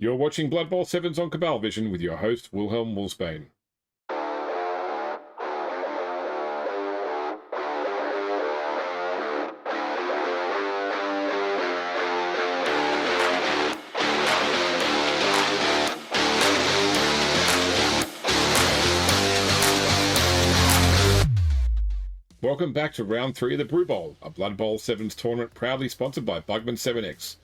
You're watching Blood Bowl 7's on Cabal Vision with your host, Wilhelm Wolfsbane. Welcome back to round 3 of the Brew Bowl, a Blood Bowl 7's tournament proudly sponsored by Bugman7X.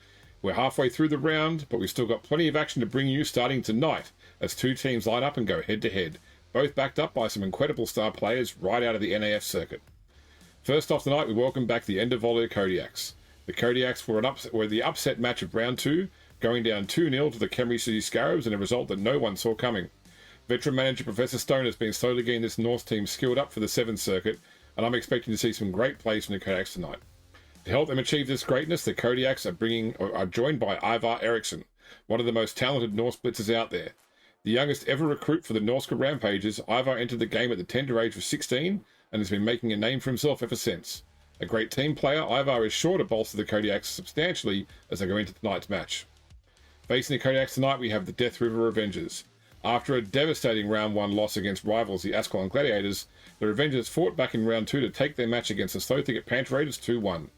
We're halfway through the round, but we've still got plenty of action to bring you starting tonight as two teams line up and go head-to-head, both backed up by some incredible star players right out of the NAF circuit. First off tonight, we welcome back the Endavollr Kodiaks. The Kodiaks were the upset match of round 2, going down 2-0 to the Khemri City Scarabs in a result that no one saw coming. Veteran manager Professor Stone has been slowly getting this Norse team skilled up for the 7th circuit, and I'm expecting to see some great plays from the Kodiaks tonight. To help them achieve this greatness, the Kodiaks are joined by Ivar Eriksson, one of the most talented Norse blitzers out there. The youngest ever recruit for the Norse Rampages, Ivar entered the game at the tender age of 16 and has been making a name for himself ever since. A great team player, Ivar is sure to bolster the Kodiaks substantially as they go into tonight's match. Facing the Kodiaks tonight, we have the Death River Revengerz. After a devastating round 1 loss against rivals the Ascalon Gladiators, the Revengerz fought back in round 2 to take their match against the Slow Thicket Panther Raiders 2-1.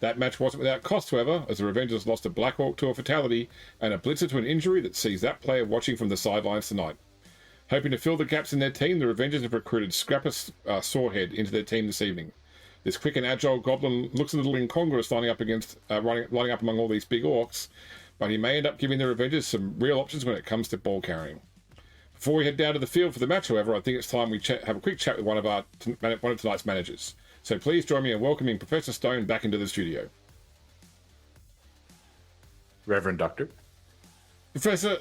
That match wasn't without cost, however, as the Revengerz lost a Black Hawk to a fatality and a blitzer to an injury that sees that player watching from the sidelines tonight. Hoping to fill the gaps in their team, the Revengerz have recruited Scrappa Sorehead into their team this evening. This quick and agile goblin looks a little incongruous lining up among all these big orcs, but he may end up giving the Revengerz some real options when it comes to ball carrying. Before we head down to the field for the match, however, I think it's time we have a quick chat with one of tonight's managers. So please join me in welcoming Professor Stone back into the studio. Reverend Doctor. Professor,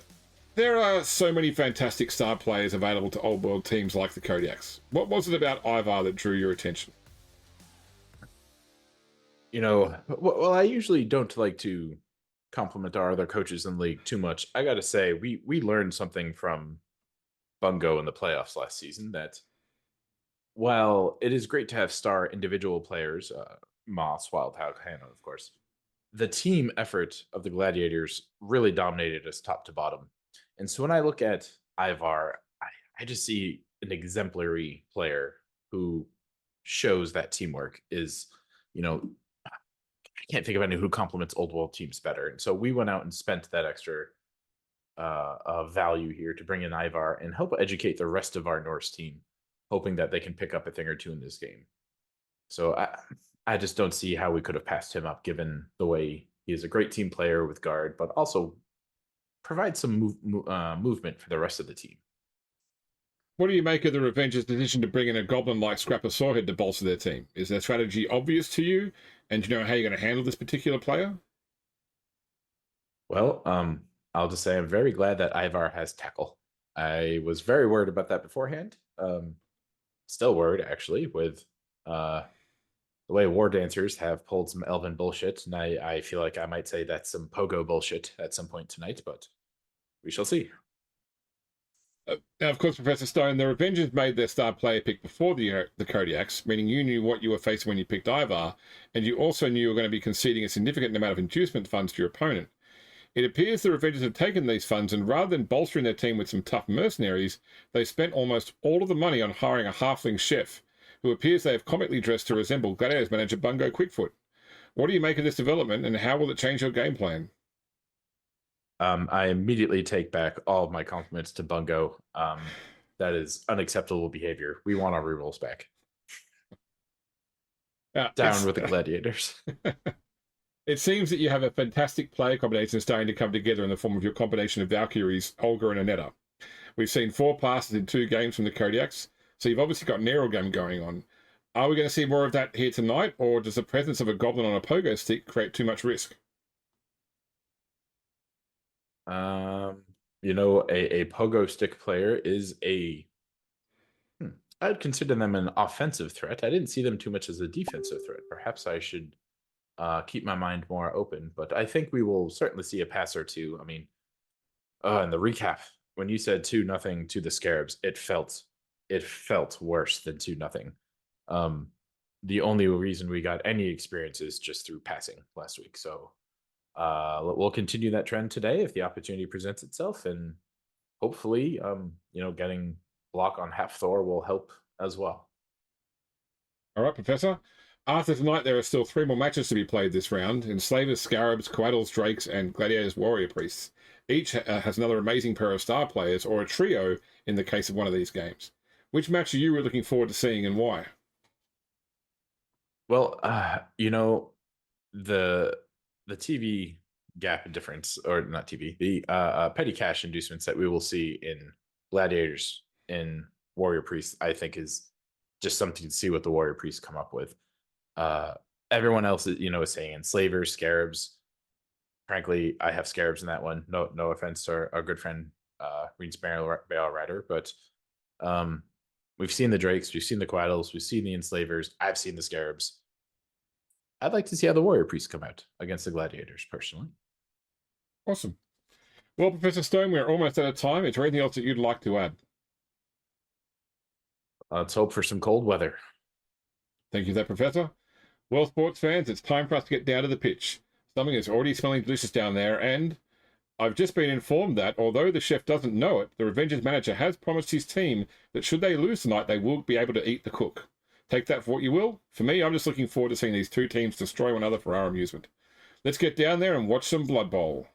there are so many fantastic star players available to old world teams like the Kodiaks. What was it about Ivar that drew your attention? Well, I usually don't like to compliment our other coaches in the league too much. I got to say, we learned something from Bungo in the playoffs last season that while it is great to have star individual players, Moss, Wildhawk, Hannah, of course, the team effort of the Gladiators really dominated us top to bottom. And so when I look at Ivar, I just see an exemplary player who shows that teamwork is, I can't think of anyone who complements old world teams better. And so we went out and spent that extra value here to bring in Ivar and help educate the rest of our Norse team, hoping that they can pick up a thing or two in this game. So I just don't see how we could have passed him up, given the way he is a great team player with guard, but also provide some movement for the rest of the team. What do you make of the Revengerz' decision to bring in a goblin like Scrappa Sorehead to bolster their team? Is their strategy obvious to you? And do you know how you're going to handle this particular player? Well, I'll just say I'm very glad that Ivar has tackle. I was very worried about that beforehand. Still worried, actually, with the way War Dancers have pulled some elven bullshit. And I feel like I might say that's some pogo bullshit at some point tonight, but we shall see. Now, of course, Professor Stone, the Revengerz made their star player pick before the Kodiaks, meaning you knew what you were facing when you picked Ivar, and you also knew you were going to be conceding a significant amount of inducement funds to your opponent. It appears the Revengerz have taken these funds, and rather than bolstering their team with some tough mercenaries, they spent almost all of the money on hiring a halfling chef, who appears they have comically dressed to resemble Gladiators manager Bungo Quickfoot. What do you make of this development, and how will it change your game plan? I immediately take back all of my compliments to Bungo. That is unacceptable behavior. We want our rerolls back. Down with the Gladiators. It seems that you have a fantastic player combination starting to come together in the form of your combination of Valkyries, Olga, and Anetta. We've seen 4 passes in 2 games from the Kodiaks, so you've obviously got an aerial game going on. Are we going to see more of that here tonight, or does the presence of a goblin on a pogo stick create too much risk? A pogo stick player is I'd consider them an offensive threat. I didn't see them too much as a defensive threat. Perhaps I should keep my mind more open, but I think we will certainly see a pass or two. I mean, in the recap, when you said 2-0 to the Scarabs, it felt worse than 2-0. The only reason we got any experience is just through passing last week. So we'll continue that trend today if the opportunity presents itself, and hopefully, getting block on Hafthor will help as well. All right, Professor. After tonight, there are still 3 more matches to be played this round: Enslavers, Scarabs, Quaddles, Drakes, and Gladiators, Warrior Priests. Each has another amazing pair of star players, or a trio in the case of one of these games. Which match are you looking forward to seeing, and why? Well, the TV gap difference, or not TV, the petty cash inducements that we will see in Gladiators and Warrior Priests, I think is just something to see what the Warrior Priests come up with. Everyone else is saying Enslavers, Scarabs. Frankly, I have Scarabs in that one. No offense to our good friend Green's Bale Rider, but we've seen the Drakes, we've seen the Quaddles, we've seen the Enslavers. I've seen the Scarabs. I'd like to see how the Warrior Priests come out against the Gladiators, personally. Awesome. Well, Professor Stone, we're almost out of time. Is there anything else that you'd like to add? Let's hope for some cold weather. Thank you for that, Professor. Well, sports fans, it's time for us to get down to the pitch. Something is already smelling delicious down there, and I've just been informed that, although the chef doesn't know it, the Revengerz manager has promised his team that should they lose tonight, they will be able to eat the cook. Take that for what you will. For me, I'm just looking forward to seeing these 2 teams destroy one another for our amusement. Let's get down there and watch some Blood Bowl.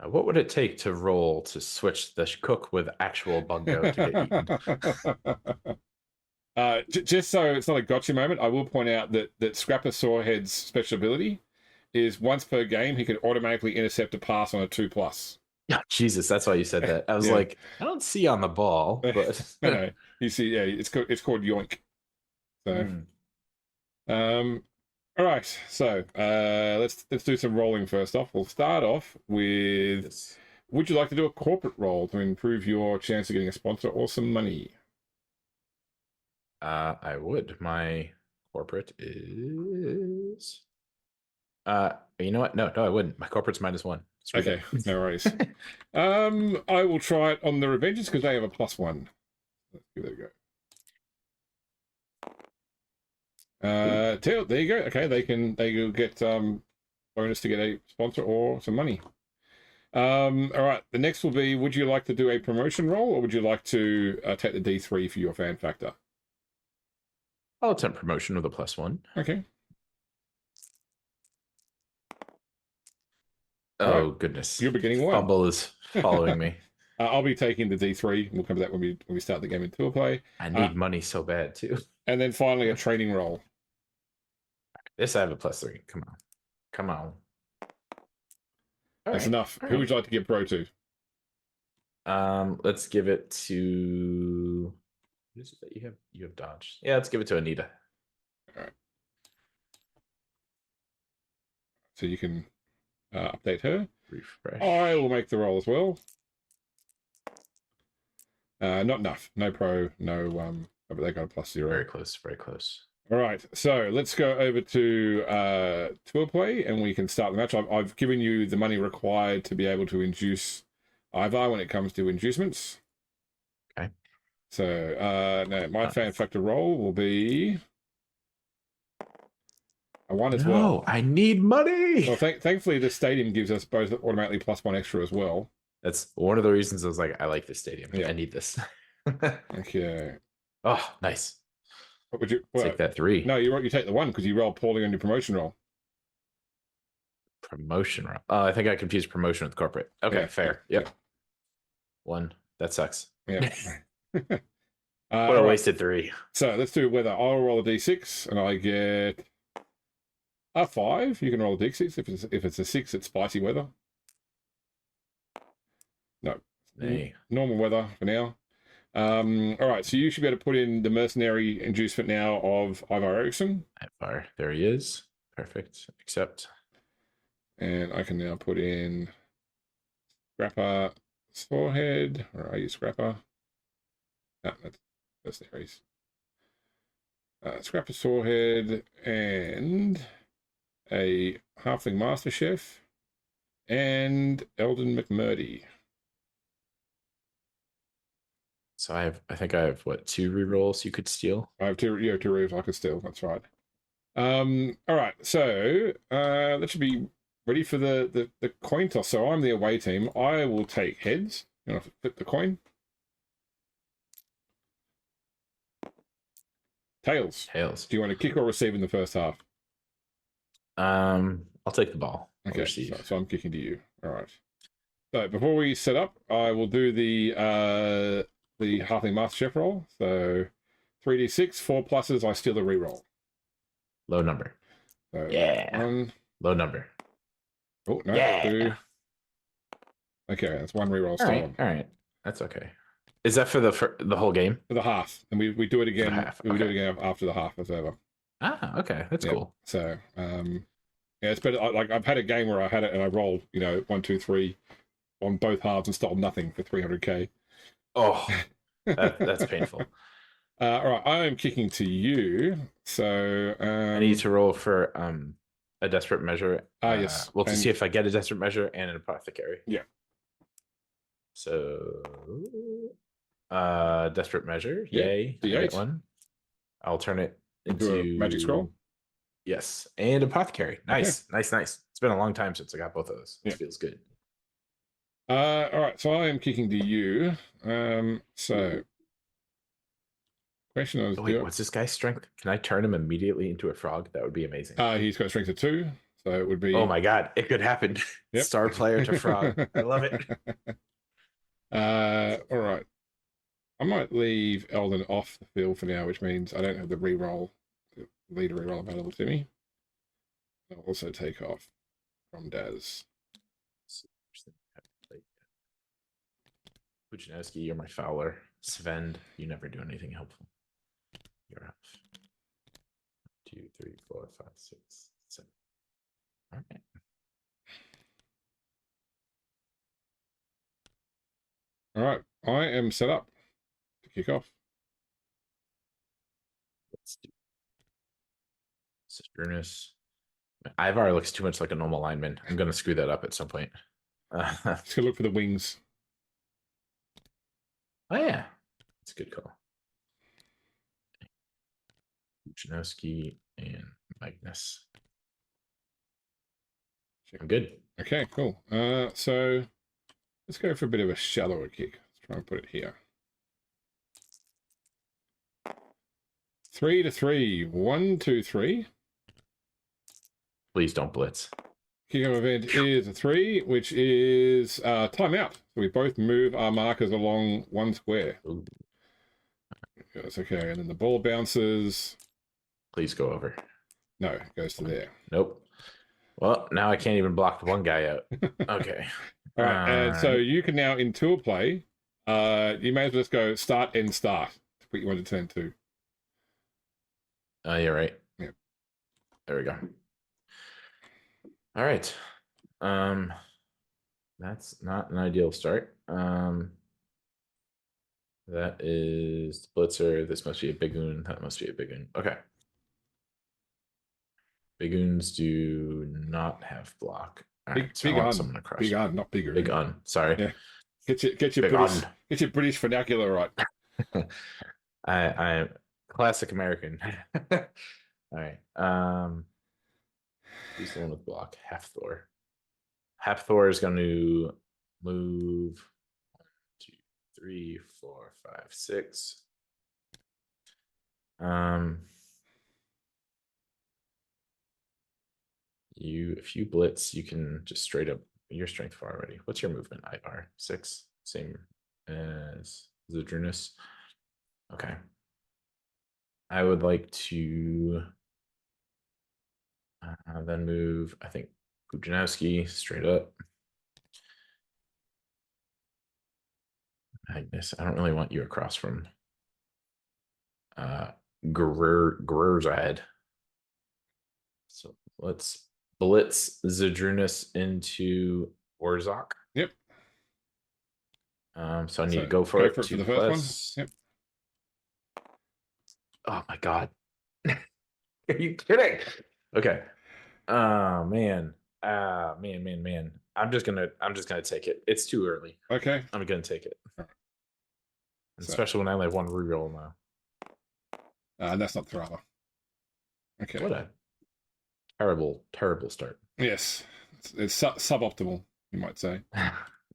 Now, what would it take to roll to switch the cook with actual bungo to get eaten? Just so it's not a gotcha moment, I will point out that Scrappa Sorehead's special ability is once per game he can automatically intercept a pass on a 2+. Oh, Jesus, that's why you said that. I was like, I don't see on the ball, but no, you see, yeah, it's called yoink. So, all right. So, let's do some rolling first off. We'll start off with: yes. Would you like to do a corporate roll to improve your chance of getting a sponsor or some money? I would. My corporate is. You know what? No, I wouldn't. My corporate's -1. Okay, no worries. I will try it on the Revengerz because they have a +1. Let's give it a go. There you go. Okay, they will get bonus to get a sponsor or some money. All right. The next will be: would you like to do a promotion roll, or would you like to take the D3 for your fan factor? I'll attempt promotion with a +1. Okay. Oh, right. Goodness. You're beginning one. Fumble is following me. I'll be taking the D3. We'll come to that when we start the game in tour play. I need money so bad, too. And then finally, a training roll. This I have a +3. Come on. That's enough. Who would you like to give pro to? Let's give it to... What is it that you have? You have dodge. Yeah, let's give it to Anita. All right. So you can update her. Refresh. I will make the roll as well. Not enough. No pro, no but they got a +0. Very close, very close. All right, so let's go over to tour play, and we can start the match. I've given you the money required to be able to induce Ivar when it comes to inducements. Okay. So no, my fan factor roll will be a 1 as well. No, I need money. Well, thankfully, the stadium gives us both automatically +1 extra as well. That's one of the reasons I was like, I like this stadium. Yeah. I need this. Okay. Oh, nice. What would you take that 3? No, you take the 1 because you roll poorly on your promotion roll. Promotion roll. I think I confused promotion with corporate. Okay, yeah, fair. Yep. Yeah. 1. That sucks. Yeah. What a wasted 3. So let's do weather. I'll roll a d6 and I get a 5. You can roll a d6. If it's a 6, it's spicy weather. No. Nay. Normal weather for now. All right, so you should be able to put in the mercenary inducement now of Ivar Eriksson. Ivar, there he is. Perfect. Accept. And I can now put in Scrappa Sorehead. Where are you, Scrappa? No, that's mercenaries. Scrappa Sorehead and a Halfling Master Chef and Eldon McMurdy. So I think I have 2 rerolls you could steal? I have 2 rerolls I could steal, that's right. All right, so that should be ready for the coin toss. So I'm the away team. I will take heads. You want to flip the coin? Tails. Tails. Do you want to kick or receive in the first half? I'll take the ball. I'll Okay, receive. so I'm kicking to you. All right. So before we set up, I will do the Halfling Master Chef roll. So 3d6, 4 pluses. I steal a reroll. Low number. So Yeah. 1. Low number. Oh no. Yeah. 2. Okay, that's 1 reroll stolen. All right. That's okay. Is that for the whole game? For the half, and we do it again. half, We do it again after the half is over. Ah, okay, that's cool. So yeah, it's better. Like I've had a game where I had it and I rolled, 1, 2, 3 on both halves and stole nothing for 300k. Oh, that's painful. All right, I am kicking to you. So I need to roll for a desperate measure. Yes. Well, to see if I get a desperate measure and an apothecary. Yeah. So desperate measure. Yeah, Yay. I get one. I'll turn it into a magic scroll. Yes. And apothecary. Nice. Okay. Nice. It's been a long time since I got both of those. It feels good. All right, so I am kicking to you. So question is, what's this guy's strength? Can I turn him immediately into a frog? That would be amazing. He's got strength of 2, so it would be. Oh my god, it could happen. Yep. Star player to frog. I love it. All right. I might leave Eldon off the field for now, which means I don't have the leader reroll available to me. I'll also take off from Daz. Puchinowski, you're my fowler. Sven, you never do anything helpful. You're off. 2, 3, 4, 5, 6, 7. All right. All right, I am set up to kick off. Let's do Cisternus. Ivar looks too much like a normal lineman. I'm going to screw that up at some point. Just gonna look for the wings. Oh yeah, that's a good call. Puchinowski and Magnus. I'm good. Okay, cool. So let's go for a bit of a shallower kick. Let's try and put it here. 3 to 3. 1, 2, 3. Please don't blitz. Kickoff event is a 3, which is timeout. So we both move our markers along 1 square. Ooh. That's okay. And then the ball bounces. Please go over. No, it goes to there. Nope. Well, now I can't even block the one guy out. Okay. All right. And so you can now, in tour play, you may as well just go start, end, start to put you into turn 2. You're right. Yeah. There we go. All right. That's not an ideal start. That is Blitzer. This must be a Bigoon. That must be a Bigoon. Okay. Bigoons do not have block. All right, so big I want on. someone to crush. Big on, not bigger. Big on. Sorry. Yeah. Get your British vernacular right. I'm classic American. All right. Who's the one with block? Hafthor. Hafthor is going to move 1, 2, 3, 4, 5, 6. If you blitz, you can just straight up your strength 4 already. What's your movement, Ivar? 6, same as Zydrunus. Okay. I would like to then move, I think, Puchinowski straight up. Magnus, I don't really want you across from Gerzad. So let's blitz Zydrunus into Orzak. Yep. So I need to go for it. For the first one. Yep. Oh my god. Are you kidding? Okay. Man. Man. I'm just gonna take it. It's too early. Okay. I'm gonna take it. Right. Especially when I only have 1 reroll now. And that's not Thrala. Okay. What a terrible start. Yes. it's suboptimal, you might say.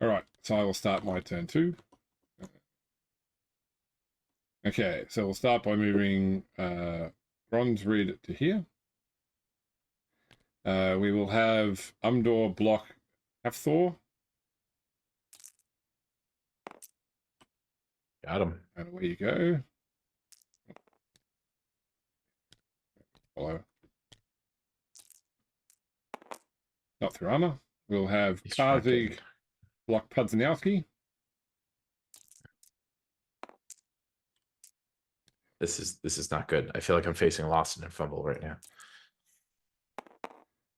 All right, so I will start my turn 2. Okay, so we'll start by moving Bronze Rid to here. We will have Umdor block Hafthor. Got him. And away you go. Follow. Not through armor. We'll have Karzig block Pudzanowski. This is not good. I feel like I'm facing Lost and Fumble right now.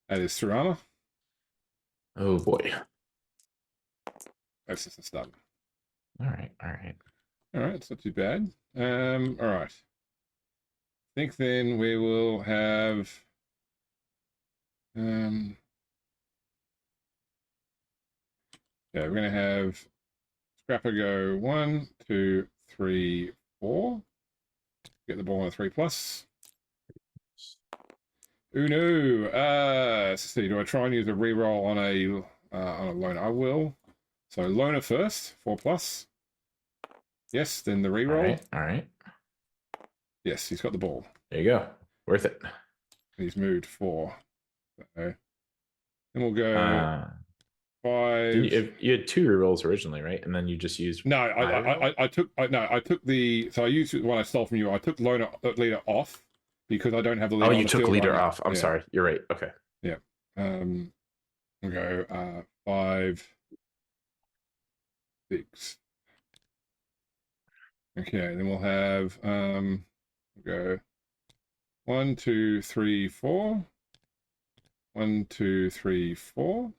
That is through armor. Oh boy. That's just a start. All right. All right, it's not too bad. All right. I think then we will have yeah, we're gonna have Scrappa go 1, 2, 3, 4. Get the ball on a 3+. Uno. Let's see. Do I try and use a reroll on a loner? I will. So loner first, 4+. Yes. Then the reroll. All right. Yes, he's got the ball. There you go. Worth it. He's moved 4. So, then we'll go 5. You had 2 rerolls originally, right? And then you just used. No, I took the. So I used the one I stole from you. I took loner leader off because I don't have the leader. Oh, you took leader off. I'm sorry. You're right. Okay. Yeah. We'll go 5, 6. Okay, then we'll have we'll go 1, 2, 3, 4. 1, 2, 3, 4.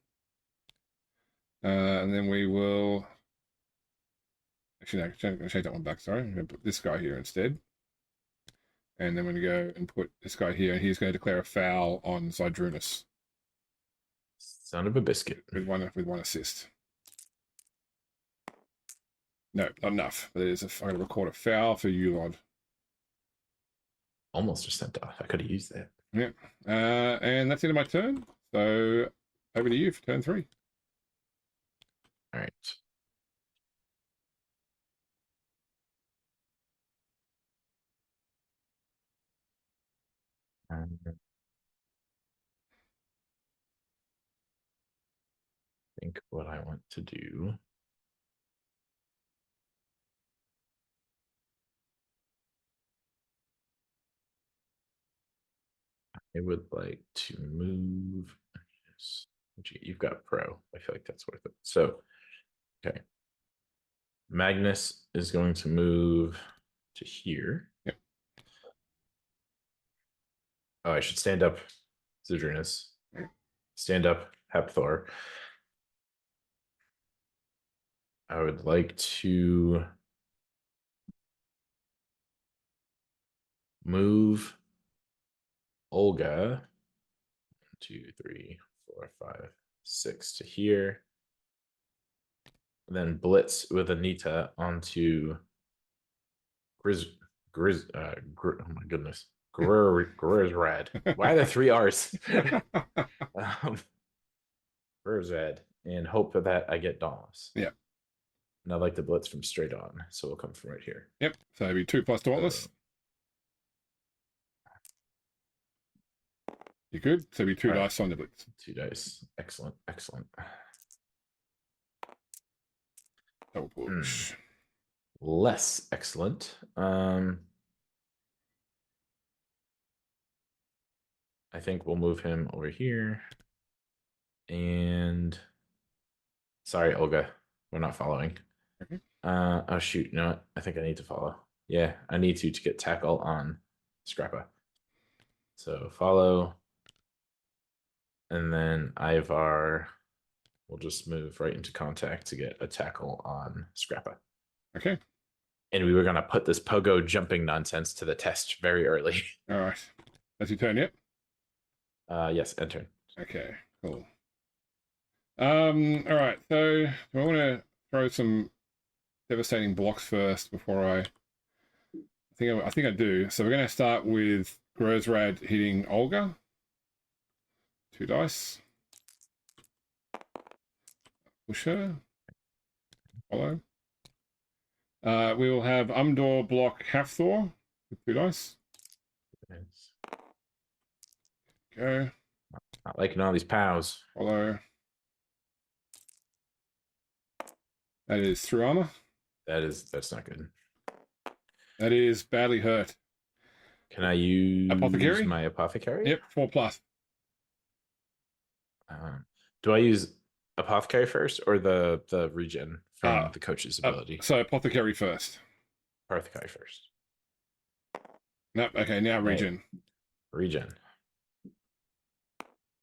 And then we will. Actually, no, I'm going to change that one back. Sorry, I'm going to put this guy here instead. And then we're going to go and put this guy here, and he's going to declare a foul on Zydrunas. Son of a biscuit. With one assist. No, not enough. But I'm going to record a foul for Ulod. Almost just sent off. I could have used that. Yeah. And that's the end of my turn. So over to you for turn 3. All right. I think what I want to do. I would like to move. Yes. You've got pro. I feel like that's worth it. So, okay. Magnus is going to move to here. Yep. Oh, I should stand up Zydrunas. Stand up Hepthor. I would like to move Olga 1, 2, 3, 4, 5, 6 to here. And then blitz with Anita onto oh my goodness. Grizzrad. Why are there 3 R's? Grizzrad. And hope for that I get Dauntless. Yeah. And I like the blitz from straight on. So we'll come from right here. Yep. So it'll be 2+ Dauntless. You good? So it'll be 2 dice on the blitz. 2 dice. Excellent. Double push. Less excellent. I think we'll move him over here. And sorry, Olga, we're not following. Okay. Oh shoot, you know what? I think I need to follow. Yeah, I need to get tackle on Scrappa. So follow. And then Ivar will just move right into contact to get a tackle on Scrappa. Okay. And we were going to put this pogo jumping nonsense to the test very early. All right. That's your turn, yep? Yes, end turn. Okay, cool. All right. So do I want to throw some devastating blocks first before I think I do. So we're going to start with Grizzrad hitting Olga. 2 dice. Pusher. Follow. We will have Umdor block Half-Thor with 2 dice. Go. Not liking all these pows. Follow. That is through armor. That's not good. That is badly hurt. Can I use Apothecary? my apothecary? Yep, 4+. Do I use apothecary first or the regen from the coach's ability? So apothecary first. Apothecary first. Nope. Okay, now regen. Regen.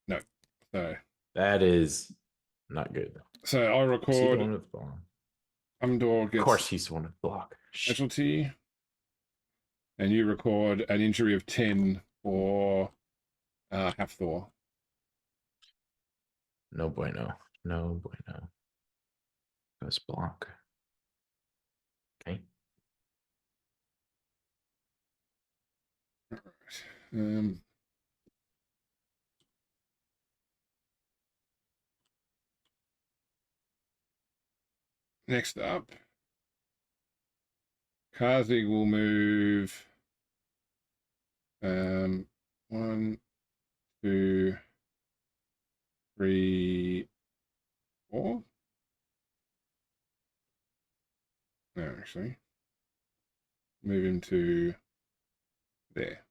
No. So that is not good. So I'll record. Umdor gets. Of course, he's the one with block. Specialty. And you record an injury of 10 for Half-Thor. No bueno. No bueno. Goes block. Okay. All right. Next up, Kazig will move 1, 2, 3, 4. No, actually. Move him to there.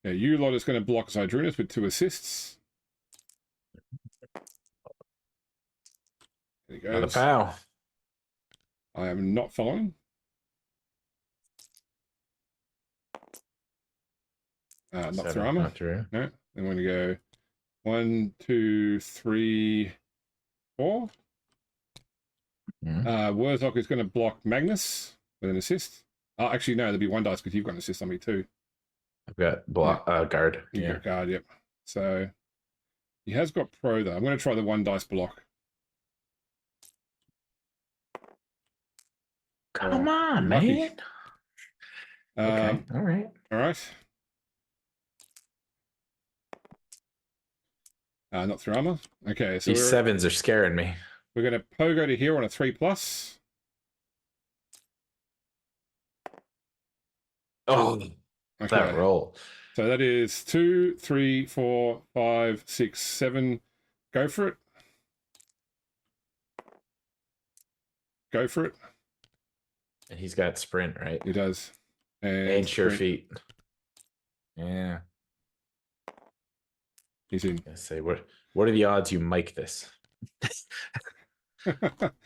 Yeah, you lot is going to block Zydrunas with 2 assists. There he goes. Another pow. I am not following. Not through armor. Not through. No. I'm going to go 1, 2, 3, 4. Wurzok is going to block Magnus with an assist. Oh, actually, no, there'll be 1 dice because you've got an assist on me too. I've got block guard. You've got guard, yep. So he has got pro though. I'm going to try the 1 dice block. Come on, lucky. man. Okay, all right. All right. Not through armor. Okay, so these 7s are scaring me. We're going to pogo to here on a 3+. Oh, okay. That roll. So that is 2, 3, 4, 5, 6, 7. Go for it. Go for it. And he's got sprint, right? He does. And sure feet. Yeah. He's in. I say, what are the odds you mic this? 1,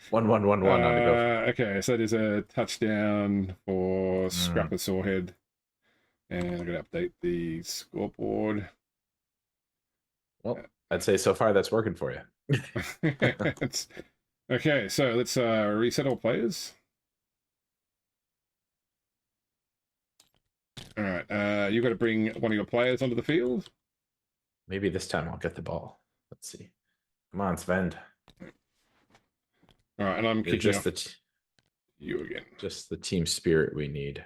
1, 1, 1 on the go. Okay, so that is a touchdown for Scrappa Sorehead. And I'm going to update the scoreboard. Well, I'd say so far that's working for you. Okay, so let's reset all players. All right, you've got to bring one of your players onto the field. Maybe this time I'll get the ball. Let's see. Come on, Sven. All right, and I'm kicking off you again. Just the team spirit we need.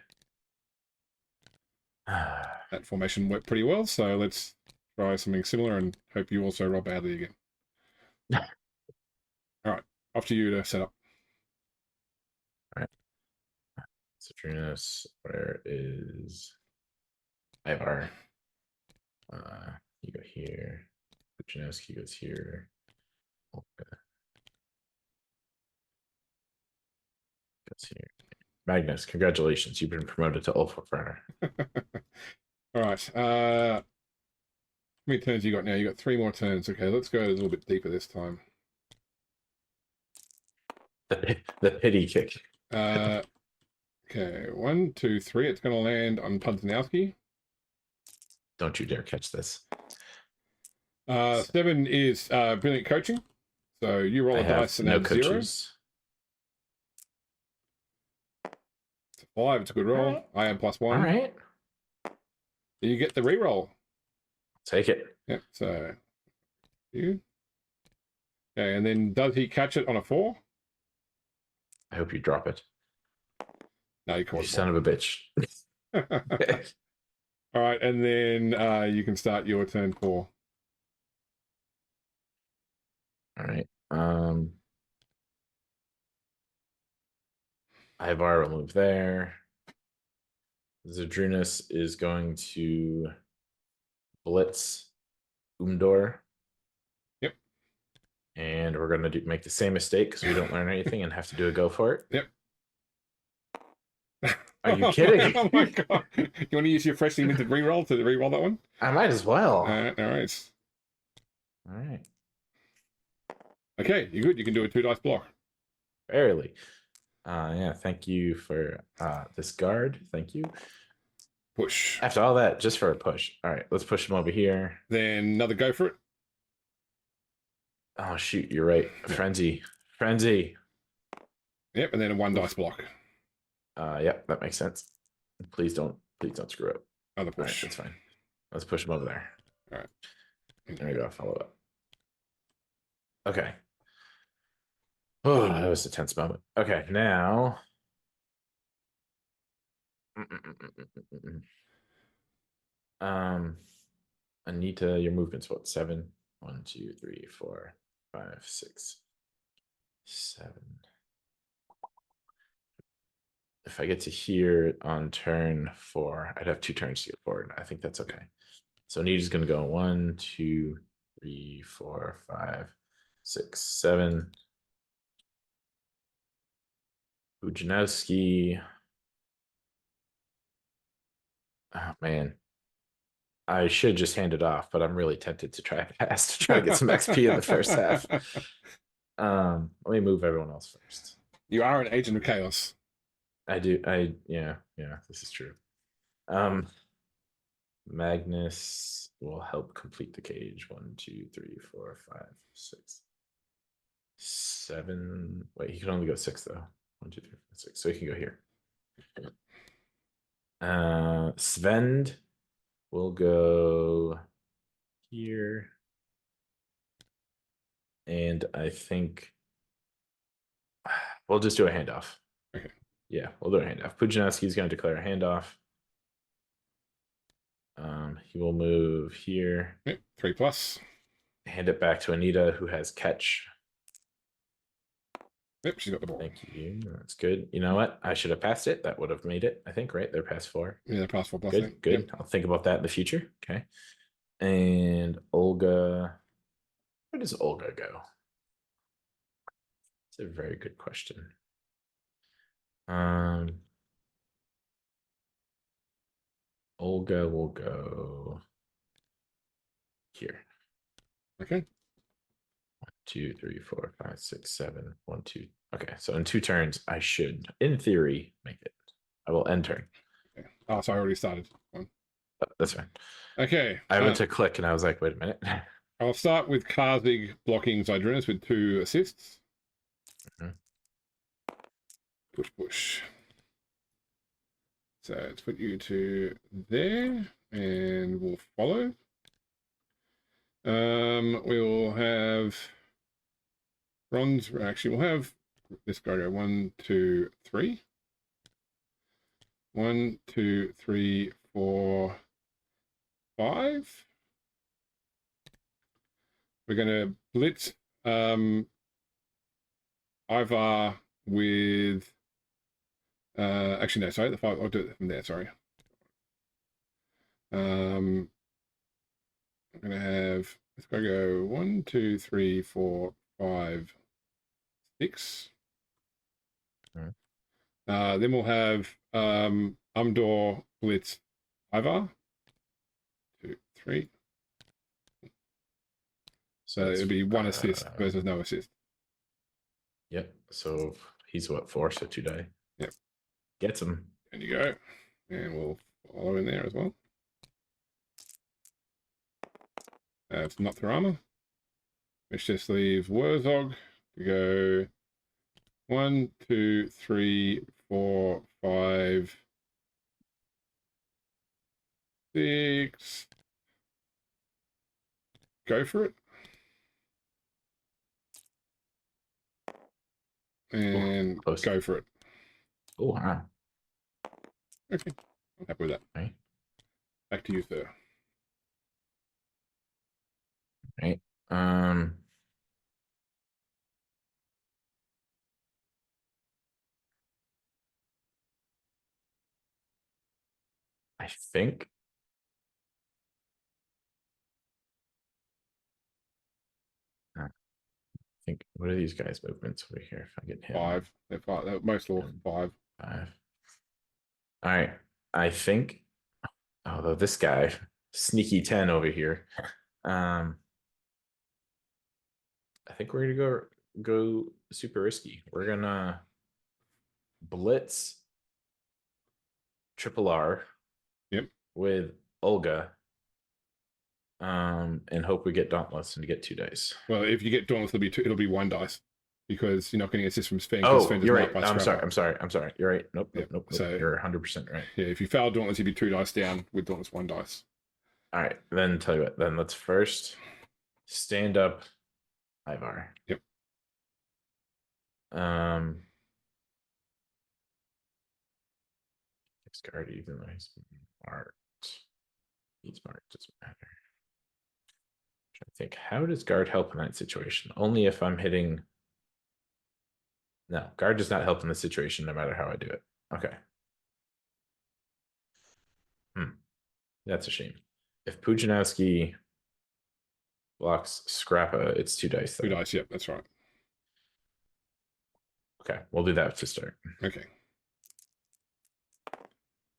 That formation worked pretty well, so let's try something similar and hope you also roll badly again. All right, off to you to set up. All right. Citrinus, where is Ivar? You go here. Citrinus goes here. Okay. Goes here. Magnus, congratulations. You've been promoted to Ulfa Runner. All right. How many turns you got now? You got 3 more turns. Okay, let's go a little bit deeper this time. The pity kick. Okay, 1, 2, 3. It's going to land on Puntanowski. Don't you dare catch this. 7 is brilliant coaching. So you roll a dice and add 0. It's a 5. It's a good roll. Right. I am +1. All right. You get the reroll. Take it. Yep. So you. Okay, and then does he catch it on a 4? I hope you drop it. No, you can't. You son of a bitch. All right, and then you can start your turn 4. All right. Ivar will move there. Zadrunas is going to blitz Umdor. Yep. And we're going to make the same mistake because we don't learn anything and have to do a go for it. Yep. Are you kidding? Oh my god! You want to use your freshly minted reroll to reroll that one? I might as well. All right. All right. Okay, you're good. You can do a 2 dice block. Barely. Yeah, thank you for this guard. Thank you. Push. After all that, just for a push. All right, let's push him over here. Then another go for it. Oh shoot, you're right. Frenzy. Frenzy. Yep, and then a 1 dice block. Yep, that makes sense. Please don't screw up. Other push. All right, that's fine. Let's push him over there. All right. There we go. Follow up. Okay. Oh, that was a tense moment. Okay, now. Anita, your movement's what? 7. 1, 2, 3, 4, 5, 6, 7. If I get to here on turn 4, I'd have 2 turns to get forward. I think that's okay. So Anita's going to go 1, 2, 3, 4, 5, 6, 7. Bujanowski. Oh man. I should just hand it off, but I'm really tempted to try pass to try to get some XP in the first half. Let me move everyone else first. You are an agent of chaos. I do. Yeah, this is true. Magnus will help complete the cage. 1, 2, 3, 4, 5, 6, 7. Wait, he can only go 6 though. 1, 2, 3, 4, 6. So he can go here. Svend will go here. And I think we'll just do a handoff. Okay. Yeah, we'll do a handoff. Pujanowski is going to declare a handoff. He will move here. Yep, 3+. Hand it back to Anita, who has catch. Yep, she's got the ball. Thank you. That's good. You know what? I should have passed it. That would have made it, I think, right? They're past 4. Yeah, they're past 4+. Good. Yep. I'll think about that in the future. Okay. And Olga. Where does Olga go? It's a very good question. Olga will go here. Okay. 1, 2, 3, 4, 5, 6, 7. 1, 2. Okay, so in 2 turns, I should, in theory, make it. I will end turn. Okay. Oh, so I already started one. That's fine. Okay. I went to click and I was like, wait a minute. I'll start with Karzig blocking Zydrunas with 2 assists. Push. So let's put you to there, and we'll follow. We'll have bronze. Actually, we'll have this guy go 1, 2, 3. 1, 2, 3, 4, 5. We're going to blitz Ivar with. Actually, no, sorry, the 5. I'll do it from there. Sorry. I'm gonna have. Let's go 1, 2, 3, 4, 5, 6. Then we'll have Umdor blitz Ivar. 2, 3. So it'll be 1 assist versus no assist. Yep. So he's what, 4? So 2 die. Yep. Gets him. There you go. And we'll follow in there as well. It's not Thorama, which just leaves Wurzog to go 1, 2, 3, 4, 5, 6. Go for it. And go for it. Oh, wow. Okay. I'm happy with that. Right. Back to you, sir. Right. I think. What are these guys' movements over here? If I get him 5. They're 5. They're most orcs 5. 5. All right. I think. Although this guy, sneaky 10 over here. I think we're gonna go super risky. We're gonna blitz triple R. Yep. With Olga. And hope we get Dauntless and get 2 dice. Well, if you get Dauntless, it'll be 1 dice because you're not getting assist from Sven. Oh, Sven you're right. I'm sorry. You're right. Nope. So you're 100% right. Yeah, if you fail Dauntless, you'd be 2 dice down. With Dauntless, 1 dice. All right. Then tell you what. Then let's first stand up Ivar. Yep. Discard even though he's marked. He's marked, doesn't matter. I think, how does guard help in that situation? Only if I'm hitting. No, guard does not help in this situation, no matter how I do it. Okay. That's a shame. If Pujanowski blocks Scrappa, it's 2 dice. Though. 2 dice, yep, that's right. Okay, we'll do that to start. Okay.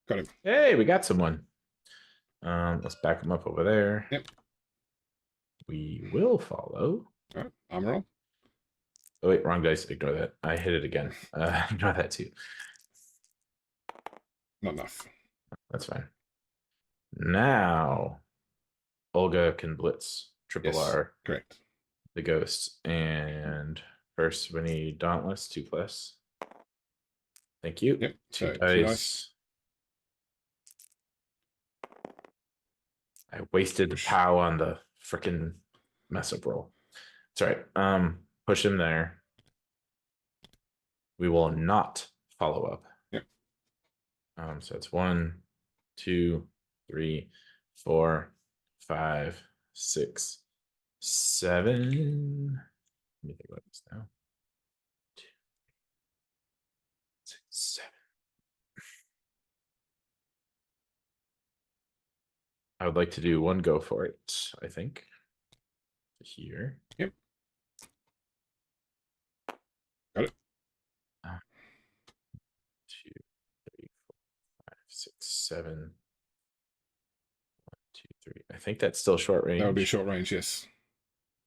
Got him. Hey, we got someone. Let's back him up over there. Yep. We will follow. All right, armor roll. Oh, wait, wrong dice. Ignore that. I hit it again. Ignore that too. Not enough. That's fine. Now, Olga can blitz triple R. Correct. The ghost. And first, we need Dauntless, 2+. Thank you. Yep. 2 dice. I wasted the POW on the freaking mess up roll. It's all right. Push him there. We will not follow up. Yep. So it's 1, 2, 3, 4, 5, 6, 7. Let me think about this now. 2, 6, 7. I would like to do 1 go for it, I think. Here. Yep. Got it. 2, 3, 4, 5, 6, 7. 1, 2, 3. I think that's still short range. That would be short range, yes.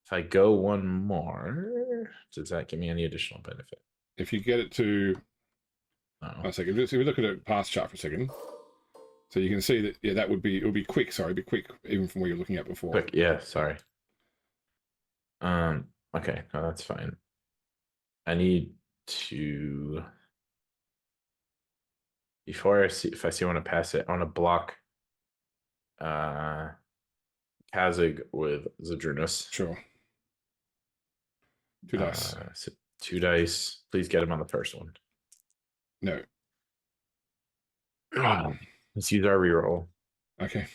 If I go 1 more, does that give me any additional benefit? If you get it to a second, if we look at a past chart for a second. So you can see that, yeah, it would be quick. Sorry, it'd be quick even from where you're looking at before. Quick, yeah, sorry. Okay, no, that's fine. I need to, before I see, if I see I want to pass it, I want to block Kazig with Zadrunas. Sure. 2 dice. So 2 dice. Please get him on the first one. No. Let's use our reroll. Okay.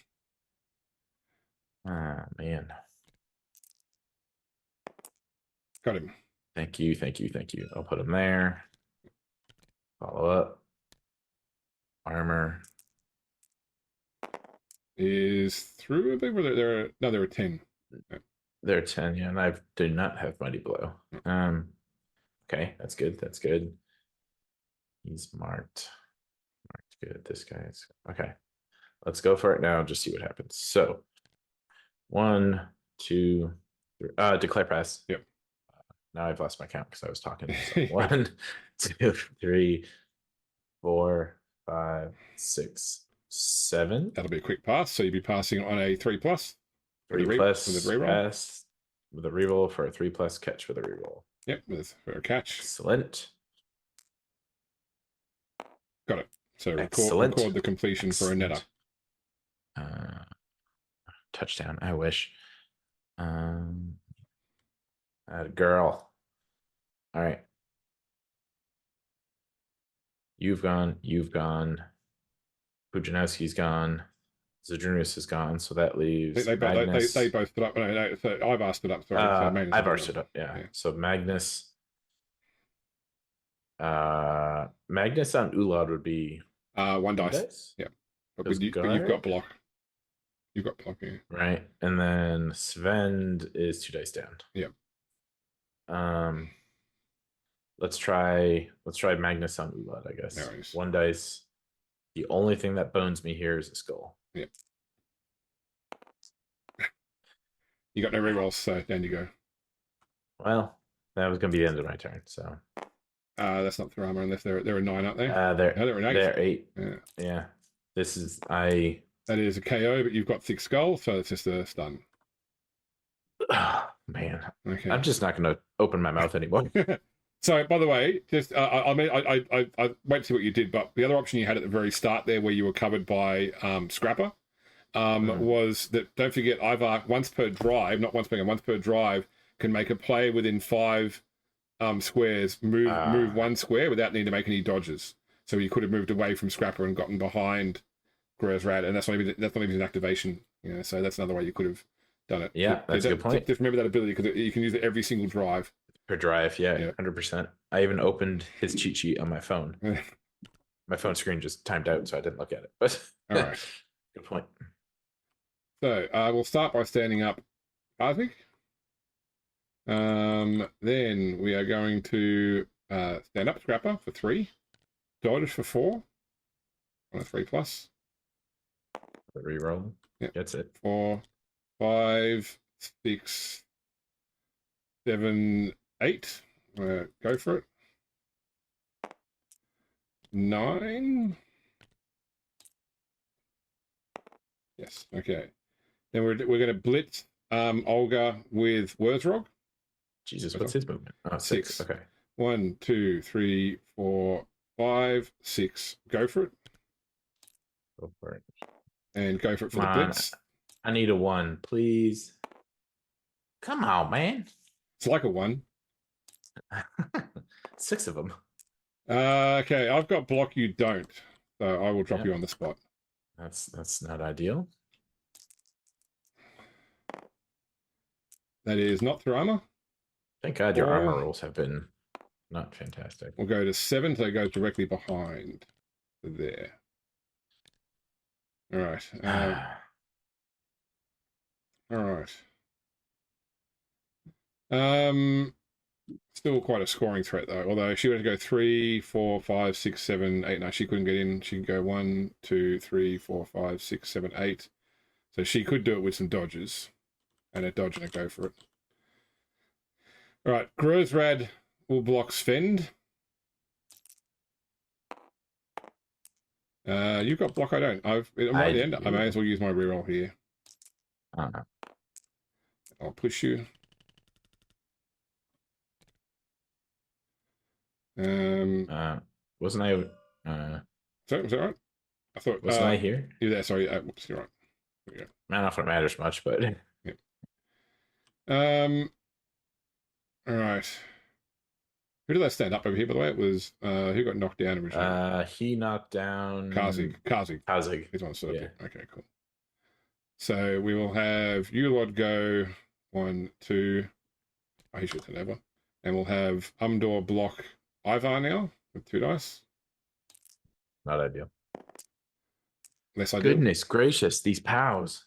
Ah, man. Got him. Thank you. I'll put him there. Follow up. Armor. Is through, I think there are 10. They're 10, yeah, and I do not have Mighty Blow. Okay, that's good. He's marked good. This guy's okay. Let's go for it now. Just see what happens. So 1, 2, 3. Declare pass. Yep. Now I've lost my count because I was talking. So 1, 2, 3, 4, 5, 6, 7. That'll be a quick pass. So you'll be passing on a 3+. 3+ with a reroll. Pass with a reroll for a 3+ catch with a reroll. Yep, for a catch. Excellent. Got it. So record the completion for a netter. Touchdown. I wish. Girl. All right. You've gone. Pujanowski's gone. Zadrunas is gone, so that leaves They Magnus. both stood up. No, so Ivar stood up. Sorry, so Ivar stood up. Yeah. So Magnus. Magnus on Ulad would be 1 dice. Yeah. But, Goes but you've got guard, block. You've got block, yeah. right? And then Sven is 2 dice down. Yep. Let's try Magnus on Ulad, I guess. No worries. 1 dice. The only thing that bones me here is a skull. Yep. You got no rerolls, so down you go. Well, that was going to be the end of my turn. So that's not through armor unless they're a 9, aren't they? they're an 8. They're 8. Yeah. Yeah. This is That is a KO, but you've got thick skull, so it's just a stun. Oh, man. Okay. I'm just not going to open my mouth anymore. So, by the way, just I wait to see what you did, but the other option you had at the very start there, where you were covered by Scrappa, was that don't forget Ivar once per drive, not once per game, once per drive, can make a player within 5 squares move 1 square without needing to make any dodges. So you could have moved away from Scrappa and gotten behind Grozrad, and that's not even an activation. You know, so that's another way you could have done it. Yeah, that's a good point. Just remember that ability because you can use it every single drive. Per drive, yeah, 100%. I even opened his cheat sheet on my phone. My phone screen just timed out, so I didn't look at it. But all right, good point. So we'll start by standing up, Arsvik. Then we are going to stand up Scrappa for 3, dodge for 4, on a 3+. The reroll. Yep. Gets it. 4, 5, 6, 7, 8. Go for it. 9. Yes. Okay. Then we're going to blitz Olga with Wurzrog. Jesus, what's his movement? Oh, 6. Okay. 1, 2, 3, 4, 5, 6. Go for it. Go for it. And go for it for the blitz. I need a 1, please. Come on, man. It's like a 1. 6 of them. Okay, I've got block, you don't. So I will drop you on the spot. That's not ideal. That is not through armor. Thank God your armor rolls have been not fantastic. We'll go to 7, so it goes directly behind there. All right. All right. Still quite a scoring threat though. Although she were to go 3, 4, 5, 6, 7, 8. No, she couldn't get in. She could go 1, 2, 3, 4, 5, 6, 7, 8. So she could do it with some dodges, and a dodge and a go for it. All right. Grozrad will block Svend. You've got block. I don't. I'm right at the end. I may as well use my reroll here. I'll push you. Wasn't I? Sorry, was that right? I thought. Wasn't I here? You're there. Sorry. Whoops, you're right. There we go. I don't know if it matters much, but. Yeah. All right. Who did I stand up over here? By the way, it was who got knocked down originally. He knocked down Kazig. He's one stood up. Okay, cool. So we will have Ulod go 1, 2. Oh, he should turn over, and we'll have Umdor block Ivar now with 2 dice. Not ideal. Less ideal. Goodness gracious, these POWs.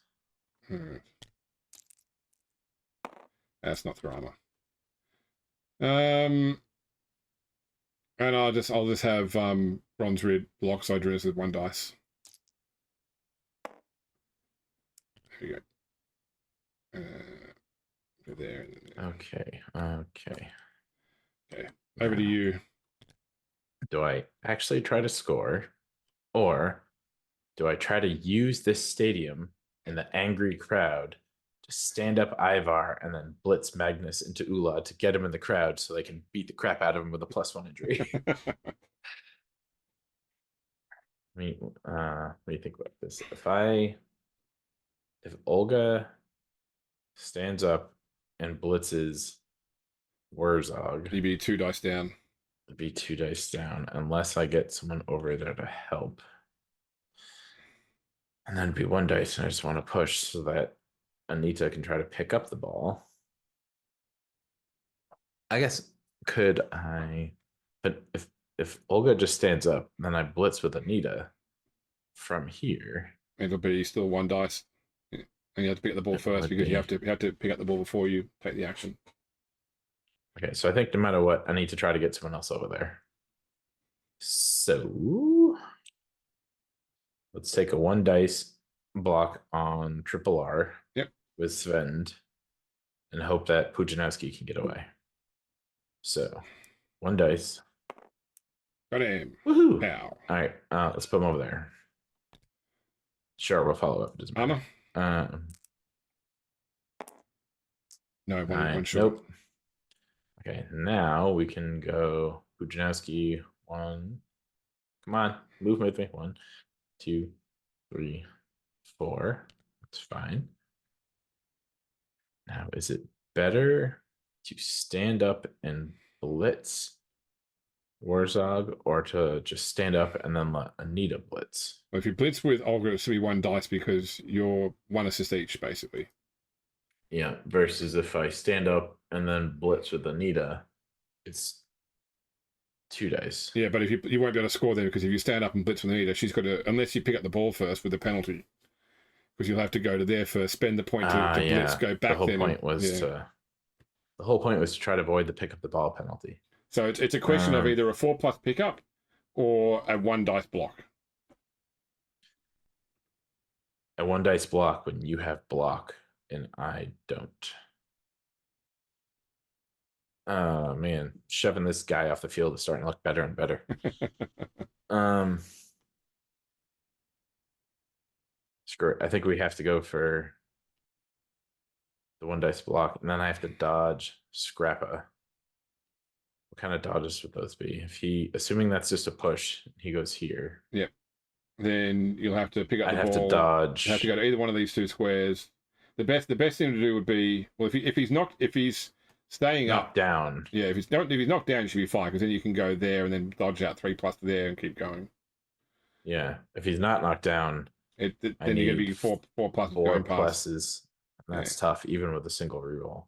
That's not through armor. And I'll just have Bronze Rid block Sidrinus with 1 dice. There you go. Go there. Okay. Okay. Over to you. Do I actually try to score, or do I try to use this stadium and the angry crowd to stand up Ivar and then blitz Magnus into Ulad to get him in the crowd so they can beat the crap out of him with a +1 injury? What do you think about this? If Olga stands up and blitzes Wurzog, You'd be 2 dice down. It'd be 2 dice down unless I get someone over there to help. And then it'd be 1 dice, and I just want to push so that Anita can try to pick up the ball. I guess could I? But if Olga just stands up, then I blitz with Anita. from here. It'll be still 1 dice. And you have to pick up the ball It first would because you be. have to pick up the ball before you take the action. Okay, so I think no matter what, I need to try to get someone else over there. So let's take a 1 dice block on triple R. Yep. With Sven and hope that Pujanowski can get away. So 1 dice. Got him. Woohoo! Pow. All right, let's put him over there. Sure, we'll follow up. Doesn't matter. No, one short. Nope. Okay, now we can go Pujanowski 1. Come on, move with me. 1, 2, 3, 4. That's fine. Now, is it better to stand up and blitz Warzog or to just stand up and then let Anita blitz? Well, if you blitz with Olga, it's going to be 1 dice because you're 1 assist each, basically. Yeah, versus if I stand up and then blitz with Anita, it's 2 dice. Yeah, but if you won't be able to score there because if you stand up and blitz with Anita, she's got to, unless you pick up the ball first with the penalty, because you'll have to go to there first, spend the point to blitz, go back. The whole point was to try to avoid the pick up the ball penalty. So it's a question of either a 4+ pickup or a 1 dice block. A 1 dice block when you have block and I don't. Oh man, shoving this guy off the field is starting to look better and better. Screw it. I think we have to go for the 1 dice block, and then I have to dodge Scrappa. What kind of dodges would those be? Assuming that's just a push, he goes here. Yep. Then you'll have to pick up the ball. I have to dodge. You have to go to either one of these 2 squares. The best thing to do would be, well, if he's staying knocked down. Yeah, if he's knocked down, you should be fine because then you can go there and then dodge out 3+ there and keep going. Yeah, if he's not knocked down, then you're going to be 4+ going past. Pluses. That's tough, even with a single reroll.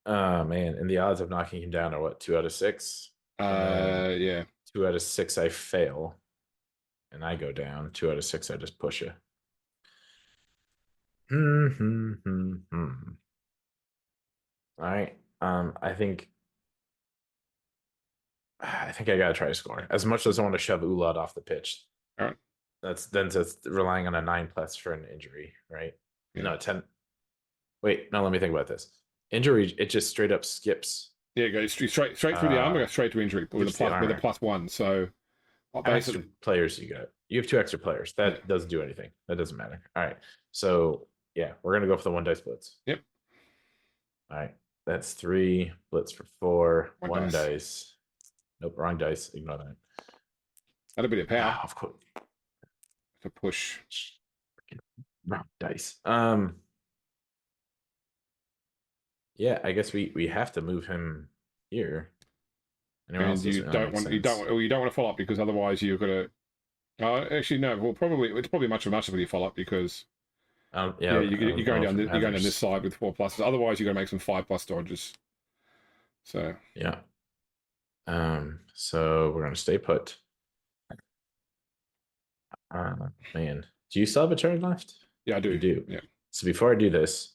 Oh man, and the odds of knocking him down are what, 2 out of 6? Yeah. 2 out of 6 I fail, and I go down. 2 out of 6 I just push it. All right. I think I gotta try to score. As much as I want to shove Ulad off the pitch. All right. That's relying on a 9+ for an injury, right? Yeah. No, 10. Wait, no, let me think about this. Injury, it just straight up skips. Yeah, it goes straight through the armor, goes straight to injury with a +1. So extra players you got. You have 2 extra players. That doesn't do anything. That doesn't matter. All right. So yeah, we're gonna go for the 1 dice blitz. Yep. All right. That's 3 blitz for 4. 1 dice. Nope, wrong dice. Ignore that. That'll be a power. Of course. To push. Wrong dice. Yeah, I guess we have to move him here. And you don't want to follow up because otherwise you're gonna. Actually, no. Well, it's probably much of a follow up because. You're going down this side with 4+. Otherwise, you're gonna make some 5+ dodges. So yeah. So we're gonna stay put. Man, do you still have a turn left? Yeah, I do. You do. Yeah. So before I do this,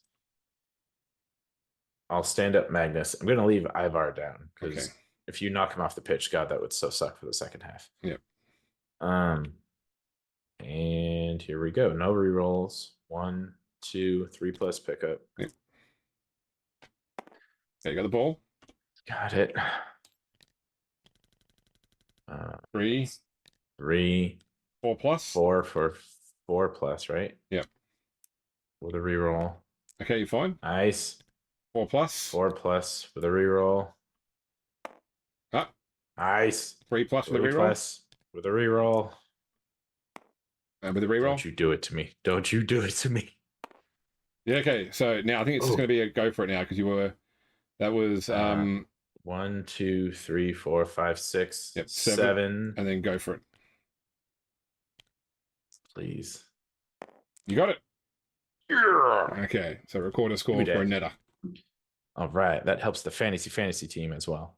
I'll stand up Magnus. I'm gonna leave Ivar down because if you knock him off the pitch, God, that would so suck for the second half. Yeah. And here we go. No rerolls. 1, 2, 3+ pickup. Yep. Okay, you got the ball. Got it. 3. 4+. 4 for 4+, right? Yep. With a reroll. Okay, you're fine. Nice. 4+. 4+ with a reroll. Nice. 3+ with a reroll. With a reroll. And with a reroll. Don't you do it to me. Don't you do it to me. Yeah, okay. So now I think it's just going to be a go for it now because that was 1, 2, 3, 4, 5, 6, yep, 7. And then go for it. Please. You got it. Yeah. Okay, so record a score for a netter. All right, that helps the fantasy team as well.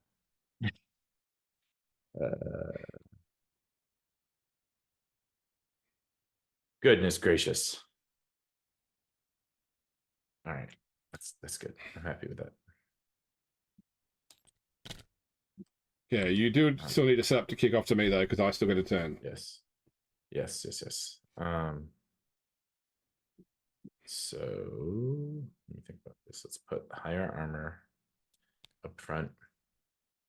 Goodness gracious. All right. That's good. I'm happy with that. Yeah, you do still need to set up to kick off to me though, because I still get a turn. Yes. So let me think about this. Let's put higher armor up front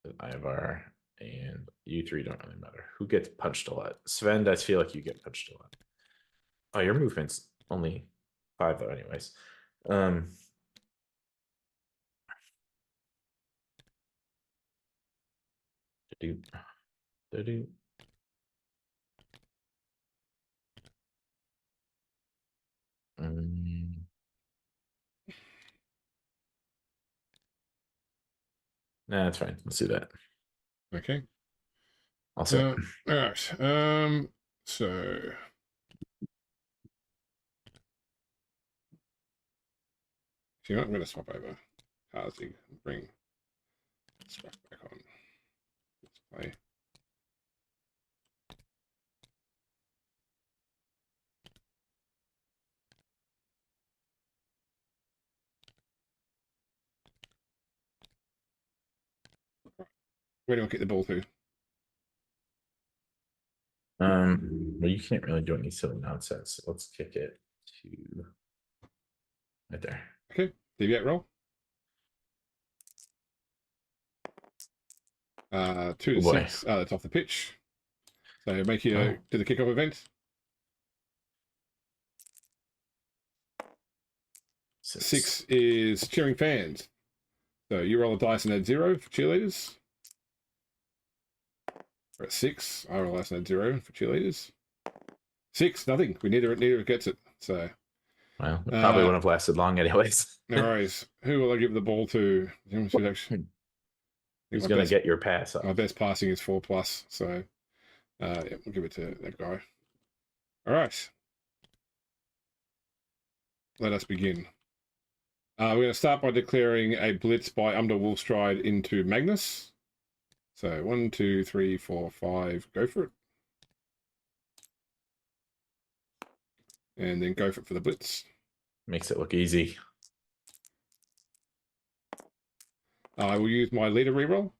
with Ivar, and you three don't really matter. Who gets punched a lot? Sven, I feel like you get punched a lot. Oh, your movement's only 5 though, anyways. Do do. Nah, that's fine. Let's do that. Okay. Also, all right. So you know what? I'm going to swap over. Harsig, bring swap back on. Display. Where do I kick the ball to? well, you can't really do any silly nonsense. Let's kick it to right there. Okay. Deviate roll. 2 to 6. That's off the pitch. So make you do the kickoff event. 6 is cheering fans. So you roll a dice and add 0 for cheerleaders. We're at 6. I roll a dice and add 0 for cheerleaders. 6, nothing. Neither gets it. So well, it probably wouldn't have lasted long anyways. No worries. Who will I give the ball to? Who's going to get your pass off? My best passing is 4+. So yeah, we'll give it to that guy. All right. Let us begin. We're going to start by declaring a blitz by Endavollr Stride into Magnus. So 1, 2, 3, 4, 5. Go for it. And then go for it for the blitz. Makes it look easy. I will use my leader reroll.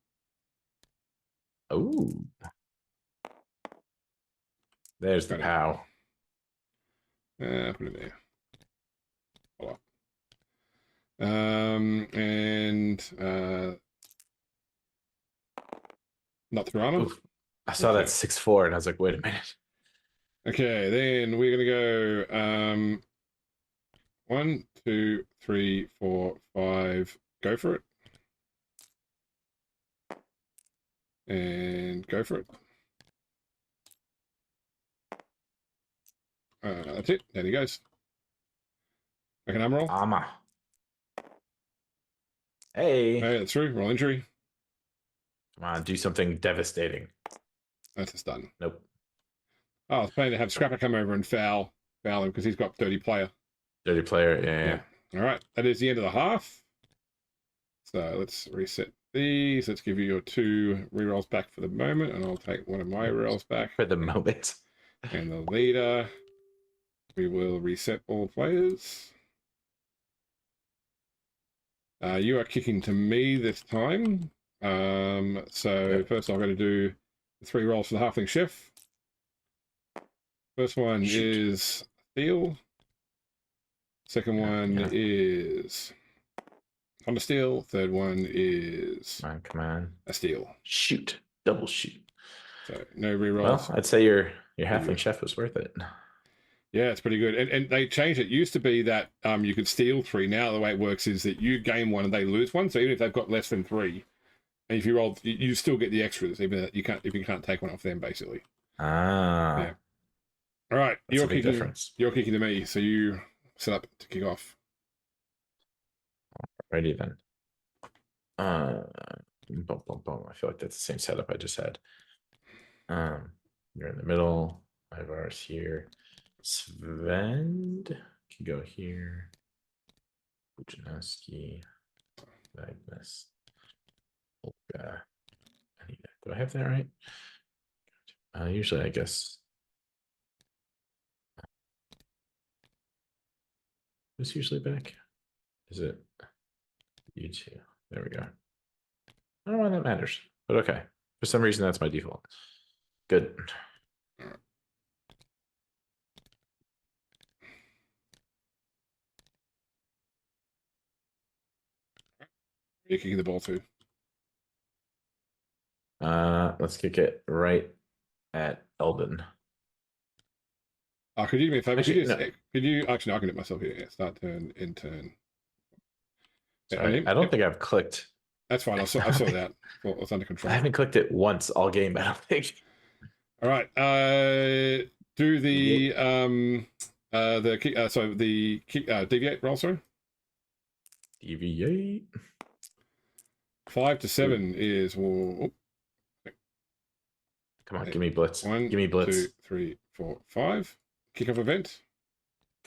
Oh. There's the POW. Put it there. Hold up. Not through armor. Oof. I saw that 6-4 and I was like, wait a minute. Okay, then we're gonna go 1, 2, 3, 4, 5. Go for it. And go for it. That's it. There he goes. Make an armor roll. Armor. Hey. Hey, that's true. Roll injury. Come on, do something devastating. That's a stun. Nope. Oh, I was planning to have Scrappa come over and foul him because he's got 30 player. 30 player, yeah. All right, that is the end of the half. So let's reset these. Let's give you your 2 rerolls back for the moment, and I'll take one of my rerolls back. For the moment. And the leader, we will reset all players. You are kicking to me this time. First I'm going to do the 3 rolls for the Halfling Chef. First one is Steel. Second one is on a Steel. Third one is come on. a Steel. Shoot. Double shoot. So no rerolls. Well, I'd say your Halfling Chef was worth it. Yeah, it's pretty good. And they changed it. It used to be that you could steal 3. Now the way it works is that you gain 1 and they lose 1. So even if they've got less than 3, and if you roll, you still get the extras, even if you can't take one off them, basically. Yeah. All right, you're kicking to me, so you set up to kick off. Alrighty then. I feel like that's the same setup I just had. You're in the middle. Ivar's here. Sven can go here. Bujanowski. Magnus. Olga. Do I have that right? Usually, I guess. Who's usually back? Is it you two? There we go. I don't know why that matters, but okay. For some reason, that's my default. Good. You're kicking the ball to. Let's kick it right at Eldon. Could you do me a favor? Actually, no. Could you actually? No, I can do it myself here. Yeah, start turn, end turn. Sorry, I don't think I've clicked. That's fine. I'll sort it out. Well, it's under control. I haven't clicked it once all game. I don't think. All right. Do the kick. The kick. Deviate roll. Sorry. Deviate. 5 to 7 is. Come on, give me blitz. Give me blitz. 2, 3, 4, 5. Kickoff event.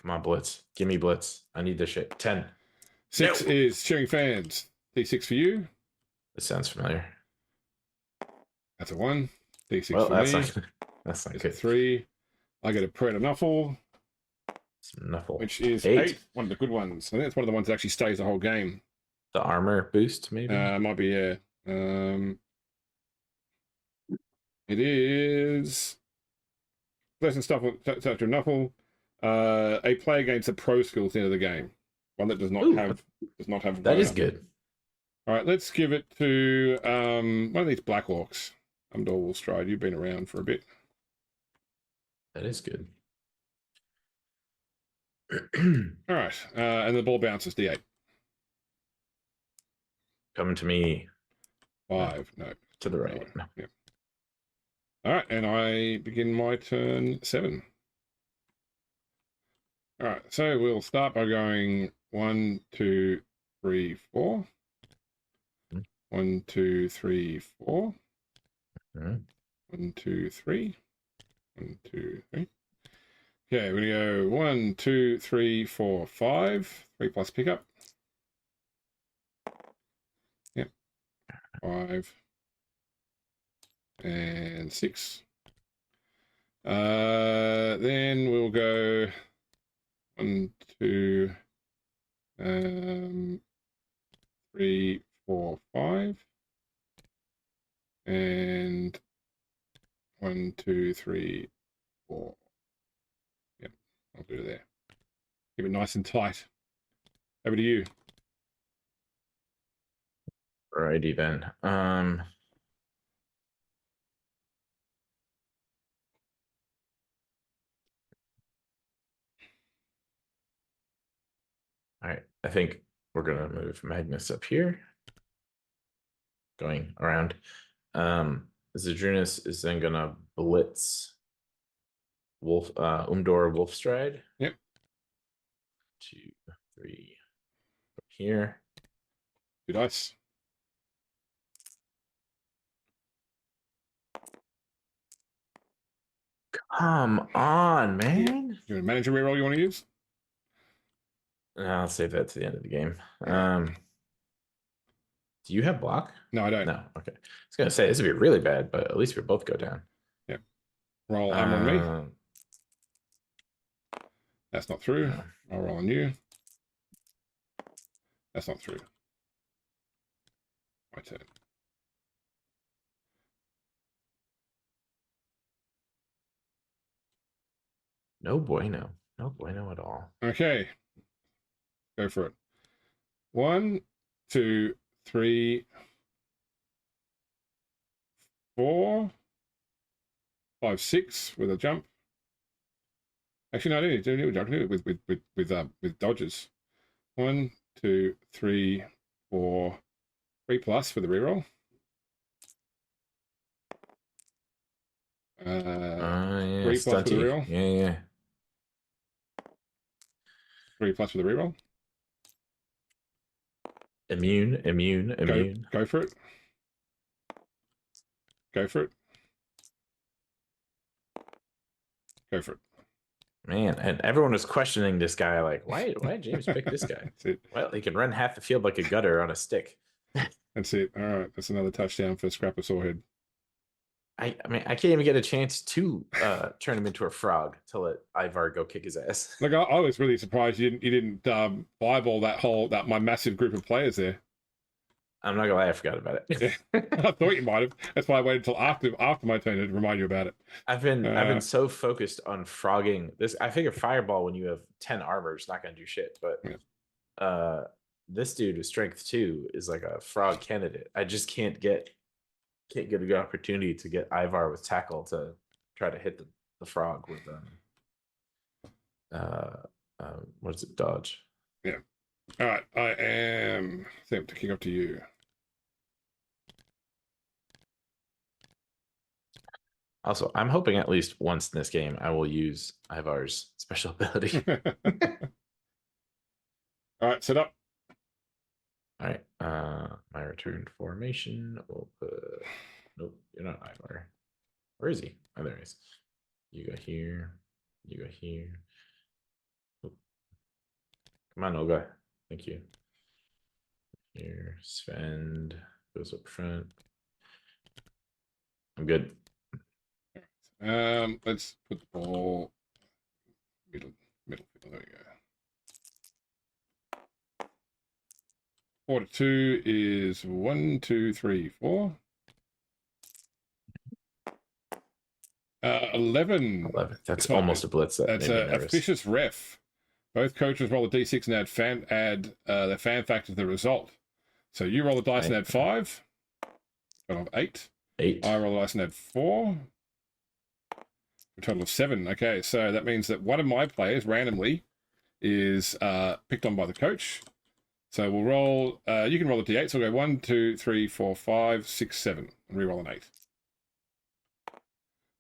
Come on, blitz. Give me blitz. I need this shit. 10. 6 is cheering fans. D6 for you. This sounds familiar. That's a 1. D6 well, for that's me. That's not it's good. A 3. I get a Predator Nuffle. Nuffle. Which is 8. One of the good ones. I think it's one of the ones that actually stays the whole game. The armor boost, maybe? Might be, yeah. It is pleasant stuff to Nuffle. A player gains the pro skills at the end of the game. One that does not have that is good. All right, let's give it to one of these Black Orcs. Endavollr Stride. You've been around for a bit. That is good. All right, and the ball bounces D8. Coming to me. 5. No. To the right. No. Yep. All right, and I begin my turn 7. All right, so we'll start by going 1, 2, 3, 4. 1, 2, 3, 4. 1, 2, 3. 1, 2, 3. Okay, we're gonna go 1, 2, 3, 4, 5. 3 plus pickup. Yep. 5. And 6. Then we'll go 1, 2, 3, 4, 5. And 1, 2, 3, 4. Yep, I'll do it there. Keep it nice and tight. Over to you. Alrighty then. All right, I think we're gonna move Magnus up here. Going around. Zadrunas is then gonna blitz Umdor Wolfstride. Yep. 2, 3 here. 2 dice. Come on, man. You want to manage a reroll you want to use? I'll save that to the end of the game. Do you have block? No, I don't. No. Okay. I was gonna say this would be really bad, but at least we both go down. Yep. Roll on me. That's not through. I'll roll on you. That's not through. My turn. No bueno. No bueno at all. Okay. Go for it. 1, 2, 3, 4, 5, 6 with a jump. Actually, no, I don't need a jump. I can do it with dodges. 1, 2, 3, 4, 3 plus for the reroll. Yeah, 3 plus for the reroll. Yeah. 3 plus for the reroll. Immune. Go for it. Go for it. Go for it. Man, and everyone was questioning this guy, like, why did James pick this guy? That's it. Well, he can run half the field like a gutter on a stick. That's it. All right, that's another touchdown for Scrappa Sorehead. I mean, I can't even get a chance to turn him into a frog to let Ivar go kick his ass. Like I was really surprised you didn't eyeball that my massive group of players there. I'm not gonna lie, I forgot about it. Yeah. I thought you might have. That's why I waited until after my turn to remind you about it. I've been so focused on frogging this. I figure fireball when you have 10 armor is not gonna do shit, but yeah. This dude with strength 2 is like a frog candidate. I just can't get a good opportunity to get Ivar with tackle to try to hit the frog with what is it, dodge? Yeah. All right, I am set to kick up to you. Also, I'm hoping at least once in this game I will use Ivar's special ability. All right, set up. All right, my return formation. We'll put. Nope, you're not Ivar. Where is he? Oh, there he is. You go here. You go here. Oh. Come on, Olga. Thank you. Here, Sven goes up front. I'm good. Let's put the ball middle. There we go. 4 to 2 is 1, 2, 3, 4. 11. 11. That's almost a blitz. That's a vicious ref. Both coaches roll a d6 and add the fan factor to the result. So you roll the dice and add 5. Total of 8. 8. I roll the dice and add 4. A total of 7. Okay, so that means that one of my players randomly is picked on by the coach. So we'll roll. You can roll a d8. So we'll go 1, 2, 3, 4, 5, 6, 7, and re-roll an 8.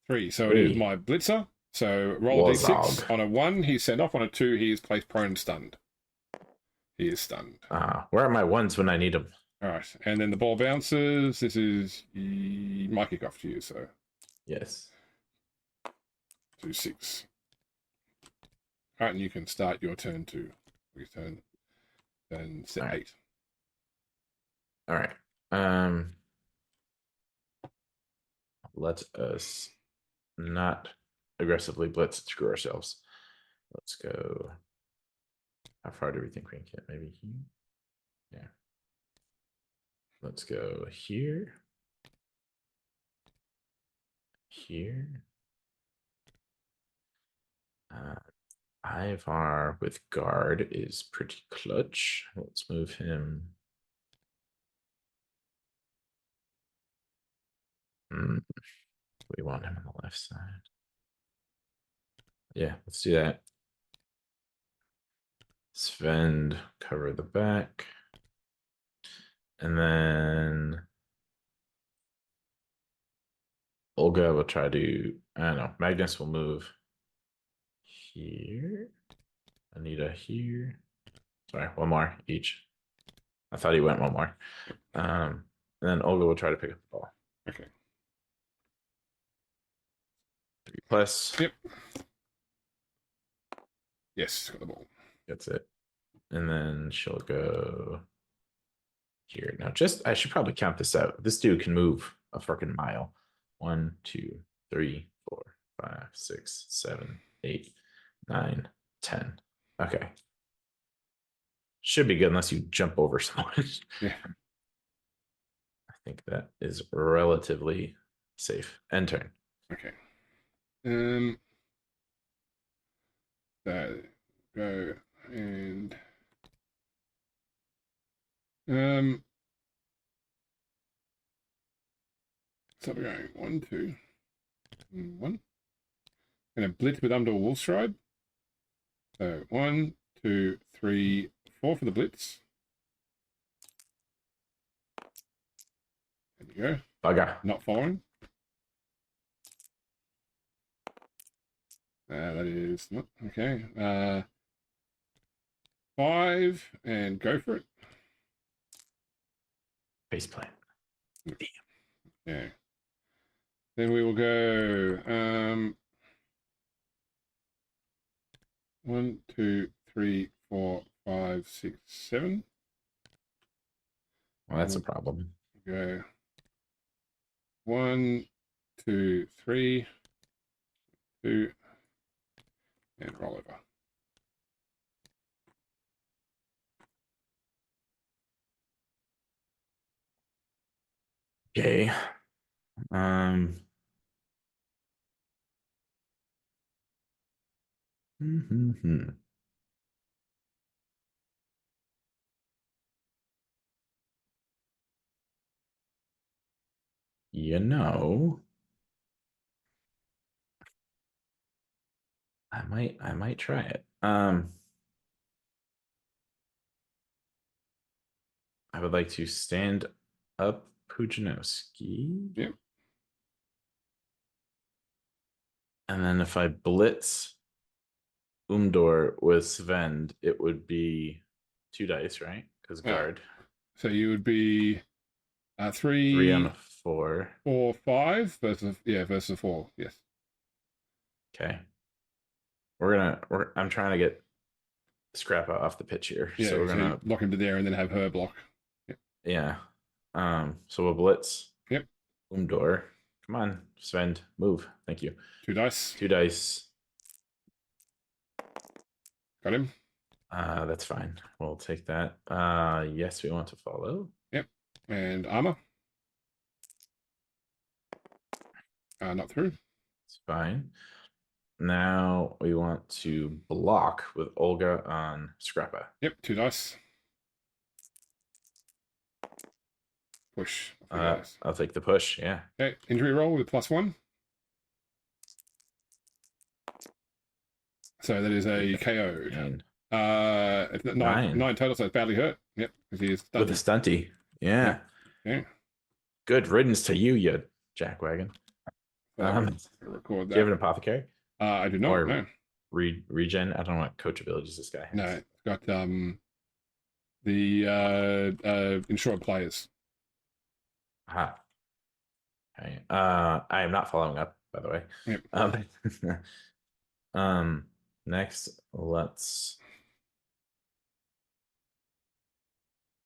3. So 3. It is my blitzer. So roll a d6. On a 1, he's sent off. On a 2, he is placed prone and stunned. He is stunned. Where are my 1s when I need them? All right, and then the ball bounces. This is my kickoff to you. So yes, 2, 6. All right, and you can start your turn to return. Then set all right. 8. All right. Let us not aggressively blitz and screw ourselves. Let's go. How far do we think we can get? Maybe here? Yeah. Let's go here. Here. Ivar with guard is pretty clutch. Let's move him. We want him on the left side. Yeah, let's do that. Sven, cover the back. And then Olga will try to, I don't know, Magnus will move here. Anita here. Sorry, one more each. I thought he went one more. And then Olga will try to pick up the ball. Okay. 3+. Yep. Yes, got the ball. That's it. And then she'll go here. Now, I should probably count this out. This dude can move a freaking mile. 1, 2, 3, 4, 5, 6, 7, 8, 9, 10. Okay. Should be good unless you jump over someone. Yeah. I think that is relatively safe. End turn. Okay. So go and so we're going 1, 2, 1. And a blitz with Endavollr Wolfstride. So 1, 2, 3, 4 for the blitz. There you go. Bugger. Not following. That is not okay. 5 and go for it. Face plant. Damn. Yeah. Then we will go 1, 2, 3, 4, 5, 6, 7. Well, that's a problem. Go 1, 2, 3, 2, and roll over. Okay. Um. hmm You know, I might try it. I would like to stand up Pujanowski. Yep. And then if I blitz Umdor with Svend, it would be 2 dice, right? Because guard. So you would be 3 on 3, a 4. 4, 5 versus 4. Yes. Okay. I'm trying to get Scrappa off the pitch here. Yeah. So we're gonna lock him to there and then have her block. Yep. yeah. So we'll blitz. Yep. Umdor. Come on, Svend, move. Thank you. 2 dice. 2 dice. Got him. That's fine. We'll take that. Yes, we want to follow. Yep. And armor. Not through. It's fine. Now we want to block with Olga on Scrappa. Yep. 2 dice. Push. Dice. I'll take the push. Yeah. Okay. Injury roll with +1. So that is a KO'd. 9 total, so it's badly hurt. Yep. Because he is with a stunty. Yeah. Yeah. Good riddance to you, you jackwagon. Record that. Do you have an apothecary? I do not. Or no. Regen. I don't know what coach abilities this guy has. No, it's got the insured players. Aha. Okay. I am not following up, by the way. Yep. Next, let's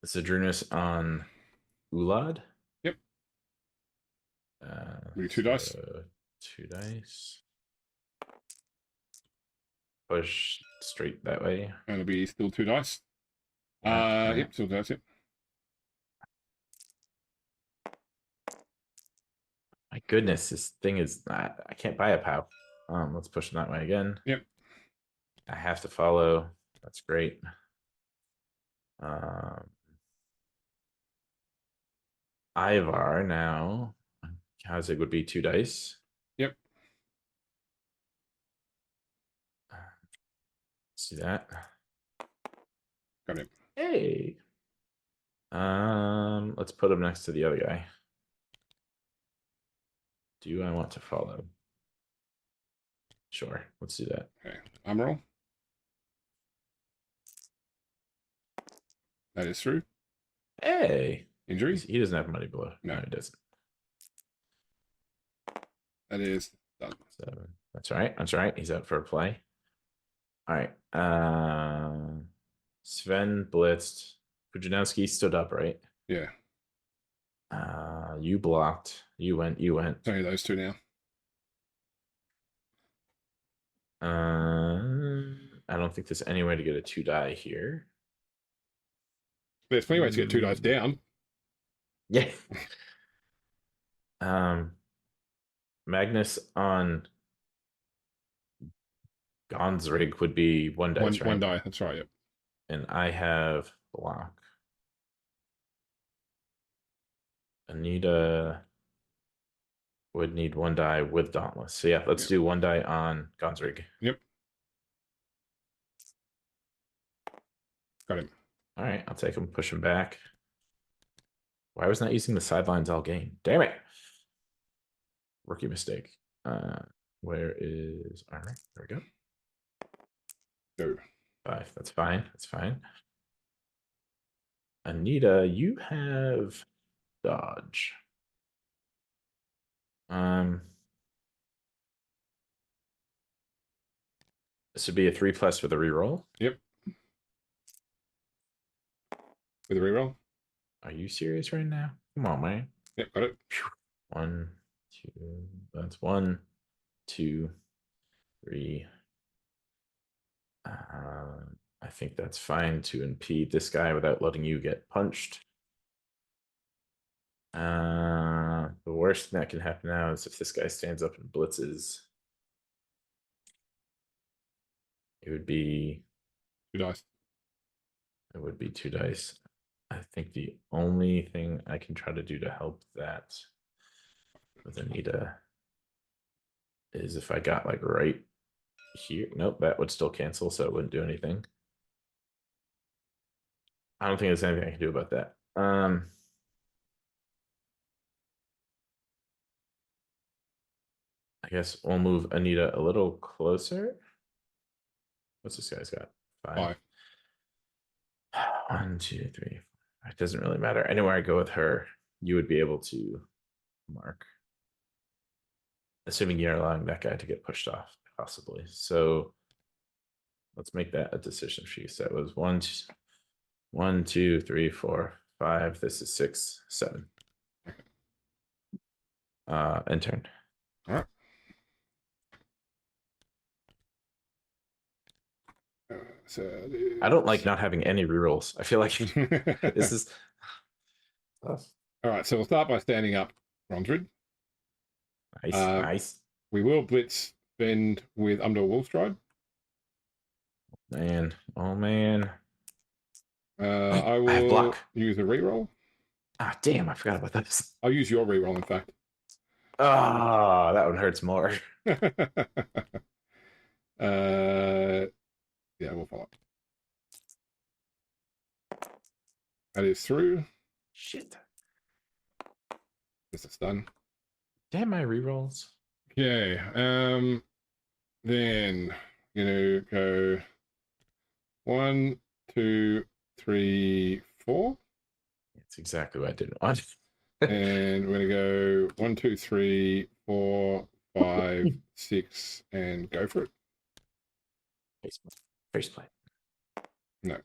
Zedrunus on Ulad. Yep. We 2 dice. 2 dice. Push straight that way. And it'll be still 2 dice. Yeah. Yep, still dice, yep. My goodness, this thing is I can't buy a POW. Let's push it that way again. Yep. I have to follow. That's great. Ivar now. Kazig would be 2 dice. Yep. See that? Got it. Hey. Let's put him next to the other guy. Do I want to follow? Sure, let's do that. Okay. Armor roll. That is through. Hey. Injury. He doesn't have money below. No, he doesn't. That is done. 7. That's right. That's right. He's out for a play. All right. Sven blitzed. Pujanowski stood up, right? Yeah. You blocked. You went. Sorry, those 2 now. I don't think there's any way to get a 2 die here. There's plenty of ways to get 2 dice down. Yeah. Magnus on Gonsrig would be 1 dice, right? 1 die, that's right, yep. And I have block. Anita would need 1 die with Dauntless. So yeah, let's do 1 die on Gonsrig. Yep. Got him. All right, I'll take him, push him back. Why was not using the sidelines all game? Damn it. Rookie mistake. Where is armor? There we go. Go. 5. That's fine. That's fine. Anita, you have dodge. This would be a 3+ with a reroll. Yep. With a reroll. Are you serious right now? Come on, man. Yep, got it. 1, 2. That's 1, 2, 3. I think that's fine to impede this guy without letting you get punched. The worst thing that can happen now is if this guy stands up and blitzes. It would be 2 dice. It would be 2 dice. I think the only thing I can try to do to help that with Anita is if I got like right here. Nope, that would still cancel, so it wouldn't do anything. I don't think there's anything I can do about that. I guess we'll move Anita a little closer. What's this guy's got? 5. 1, 2, 3. It doesn't really matter. Anywhere I go with her, you would be able to mark. Assuming you're allowing that guy to get pushed off, possibly. So let's make that a decision tree. So that was 1, 2, 3, 4, 5. This is 6, 7. End turn. All right. So I don't like not having any rerolls. I feel like this is tough. All right, so we'll start by standing up, Ronsrid. Nice, nice. We will blitz bend with Umdor Wolfstride. Man, oh man. I will block. use a reroll. Ah, damn, I forgot about this. I'll use your reroll, in fact. Oh, that one hurts more. Yeah, we'll follow up. That is through. Shit. This is done. Damn my rerolls. Okay. Then go 1, 2, 3, 4. That's exactly what I didn't want. And we're gonna go 1, 2, 3, 4, 5, 6, and go for it. Faceplate. No.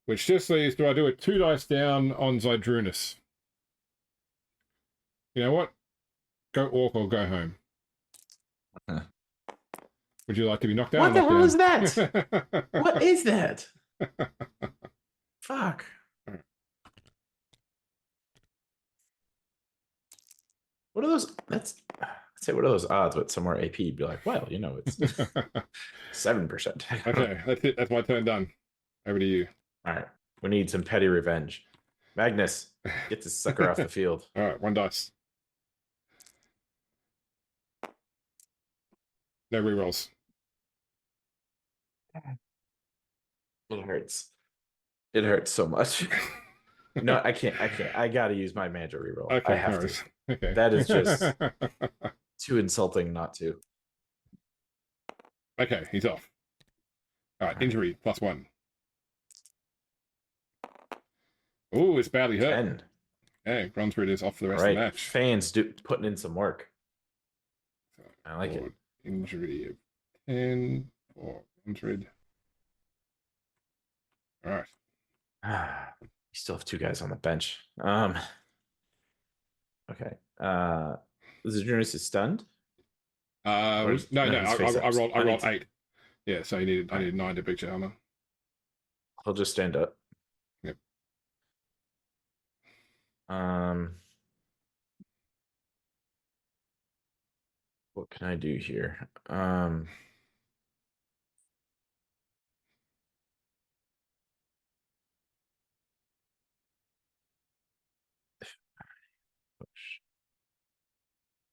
Which just leaves, do I do a 2 dice down on Zydrunas? You know what? Go Orc or go home. Would you like to be knocked down? What the hell is that? What is that? Fuck. What are those? I'd say what are those odds with some more AP? You'd be like, well, it's 7%. Okay, that's it. That's my turn done. Over to you. All right. We need some petty revenge. Magnus, get this sucker off the field. All right, 1 dice. No rerolls. It hurts. It hurts so much. No, I can't. I gotta use my manager reroll. Okay, I have to. Okay. That is just too insulting not to. Okay, he's off. All right, injury +1. Ooh, it's badly hurt. 10. Okay, Brunsford is off for the rest of the match. Fans putting in some work. I like it. Injury of 10 for Brunsford. All right. You still have 2 guys on the bench. Okay. Zydrunas is stunned. No, I rolled 8. Yeah, so I needed 9 to beat your armor. He'll just stand up. Yep. What can I do here?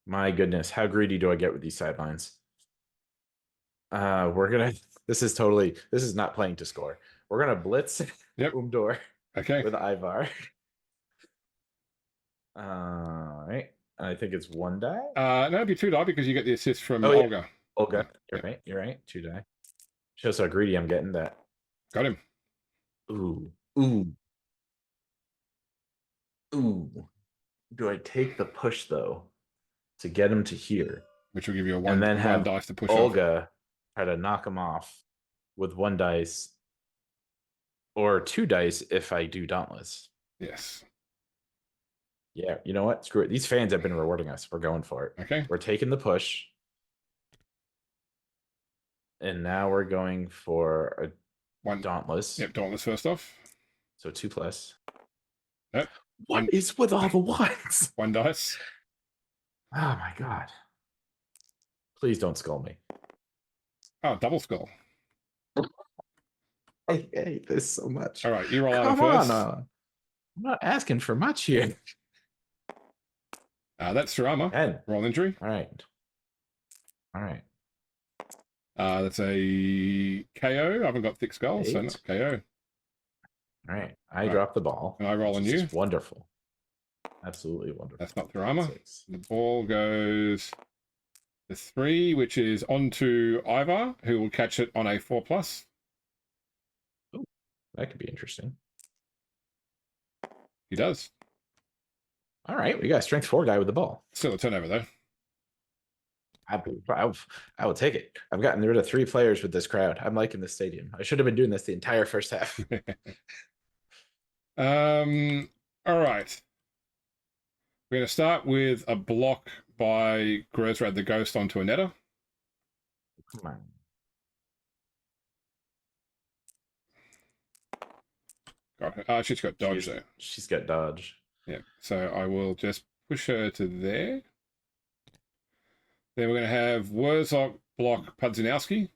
My goodness, how greedy do I get with these sidelines? This is not playing to score. We're gonna blitz Umdor with Ivar. All right. I think it's 1 die. No, it'd be 2 die because you get the assist from Olga. Olga, you're right. 2 die. Shows how greedy I'm getting. That got him. Ooh. Do I take the push though to get him to here? Which will give you a and then have 1 dice to push Olga try to knock him off with 1 dice or 2 dice if I do Dauntless. Yes. Yeah, you know what? Screw it. These fans have been rewarding us. We're going for it. Okay. We're taking the push. And now we're going for a One. Dauntless. Yep, Dauntless first off. So 2+. Yep. What is with all the ones? 1 dice. Oh my god. Please don't skull me. Oh, double skull. I hate this so much. All right, you roll out Come first. on. I'm not asking for much here. That's through armor. 10. Roll injury. All right. All right. That's a KO. I haven't got thick skull, so 8. not KO. All right. I drop the ball. And I roll on you. Wonderful. Absolutely wonderful. That's not through armor. 6. The ball goes to 3, which is onto Ivar, who will catch it on a 4+. Ooh, that could be interesting. He does. All right. We got a strength 4 guy with the ball. Still a turnover, though. I will take it. I've gotten rid of 3 players with this crowd. I'm liking this stadium. I should have been doing this the entire first half. All right. We're going to start with a block by Grozrad the Ghost onto a netter. Come on. She's got dodge, though. She's got dodge. Yeah, so I will just push her to there. Then we're going to have Wurzok block Pudzinowski.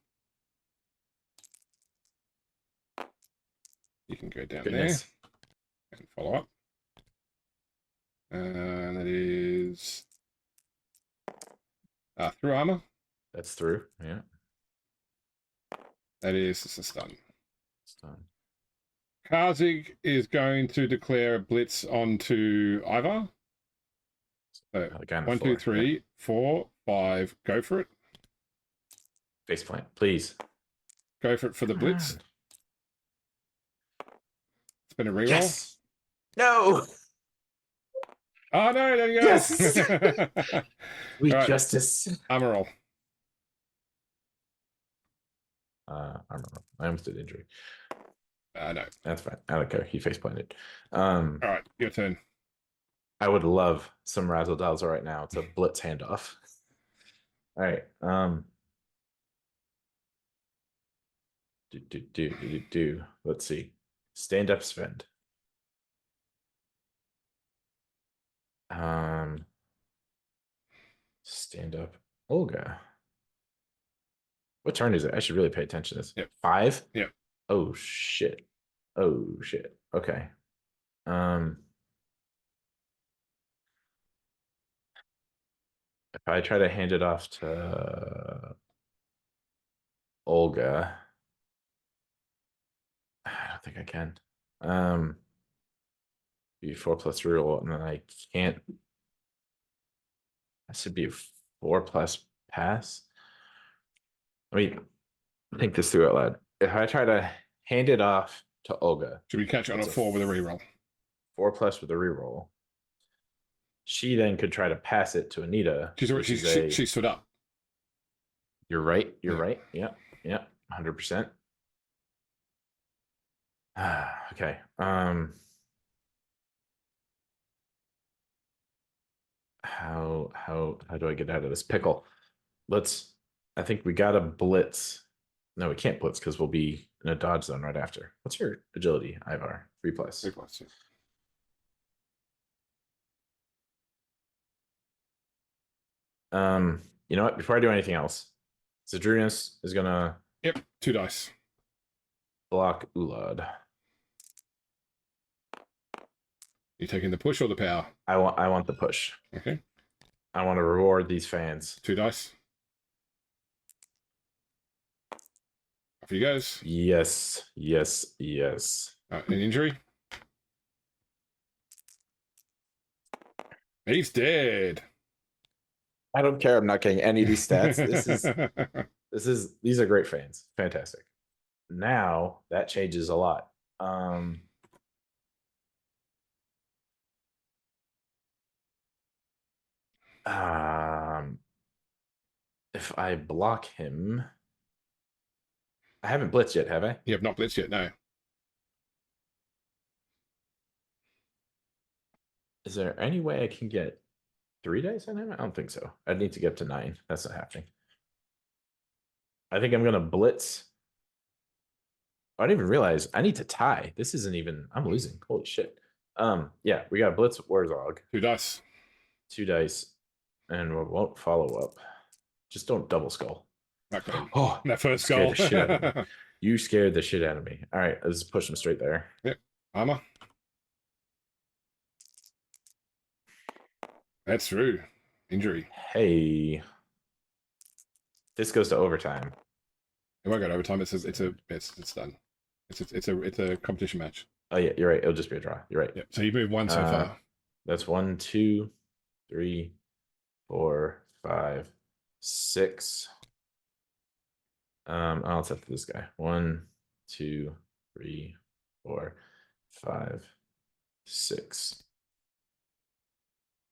You can go down there and follow up. And that is through armor. That's through, yeah. That is a stun. Stun. Karzig is going to declare a blitz onto Ivar. So 1, 2, 3, 4, 5. Go for it. Face plant, please. Go for it for the blitz. It's been a reroll. Yes. No. Oh no! There you go. Yes. We right. justice. Armor roll. Armor roll. I almost did injury. No. That's fine. I don't care. He face planted. All right, your turn. I would love some razzle dazzle right now. It's a blitz handoff. All right. Let's see. Stand up, spend. Stand up, Olga. What turn is it? I should really pay attention to this. Yep. 5? Yep. Oh shit. Oh shit. Okay. If I try to hand it off to Olga, I don't think I can. Be 4+ reroll, and then I can't. That should be a 4+ pass. Let me think this through out loud. If I try to hand it off to Olga, should we catch it on a 4 with a reroll? 4+ with a reroll. She then could try to pass it to Anita. She stood up. You're right. You're right. Yeah. 100%. Okay. How do I get out of this pickle? I think we got to blitz. No, we can't blitz because we'll be in a dodge zone right after. What's your agility, Ivar? 3+. 3+. Yeah. You know what? Before I do anything else, Zadrunas is gonna. Yep, 2 dice. Block Ulad. You taking the push or the power? I want the push. Okay. I want to reward these fans. 2 dice. Off he goes. Yes. An injury. He's dead. I don't care. I'm not getting any of these stats. These are great fans. Fantastic. Now that changes a lot. If I block him, I haven't blitzed yet, have I? You have not blitzed yet, no. Is there any way I can get 3 dice on him? I don't think so. I'd need to get up to 9. That's not happening. I think I'm gonna blitz. I didn't even realize I need to tie. This isn't even. I'm losing. Holy shit. Yeah, we got blitz Warzog. 2 dice. 2 dice, and we won't follow up. Just don't double skull. Okay. Oh, That first scared goal. the shit out of me. You scared the shit out of me. All right, let's push him straight there. Yep. Armor. That's true. Injury. Hey, this goes to overtime. It won't go to overtime. It's done. It's a competition match. Oh yeah, you're right. It'll just be a draw. You're right. Yep. So you've moved 1 so far. That's 1, 2, 3, 4, 5, 6. Oh, it's after this guy. 1, 2, 3, 4, 5, 6.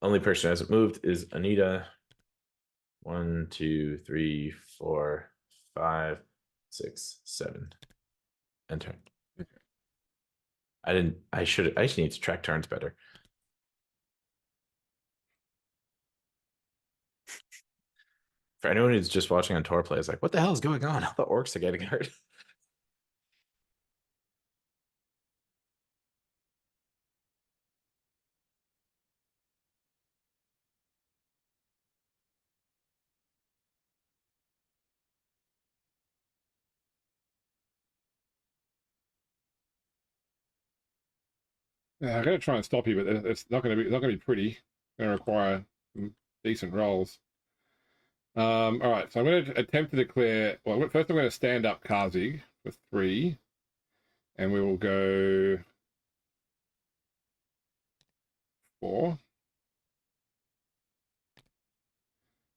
Only person who hasn't moved is Anita. 1, 2, 3, 4, 5, 6, 7. And turn. Okay. I should need to track turns better. For anyone who's just watching on tour play, is like, what the hell is going on? All the orcs are getting hurt. Yeah, I'm gonna try and stop you, but it's not gonna be pretty. It's gonna require some decent rolls. All right, so I'm going to attempt to declare. Well, first I'm going to stand up Kazig for 3, and we will go 4.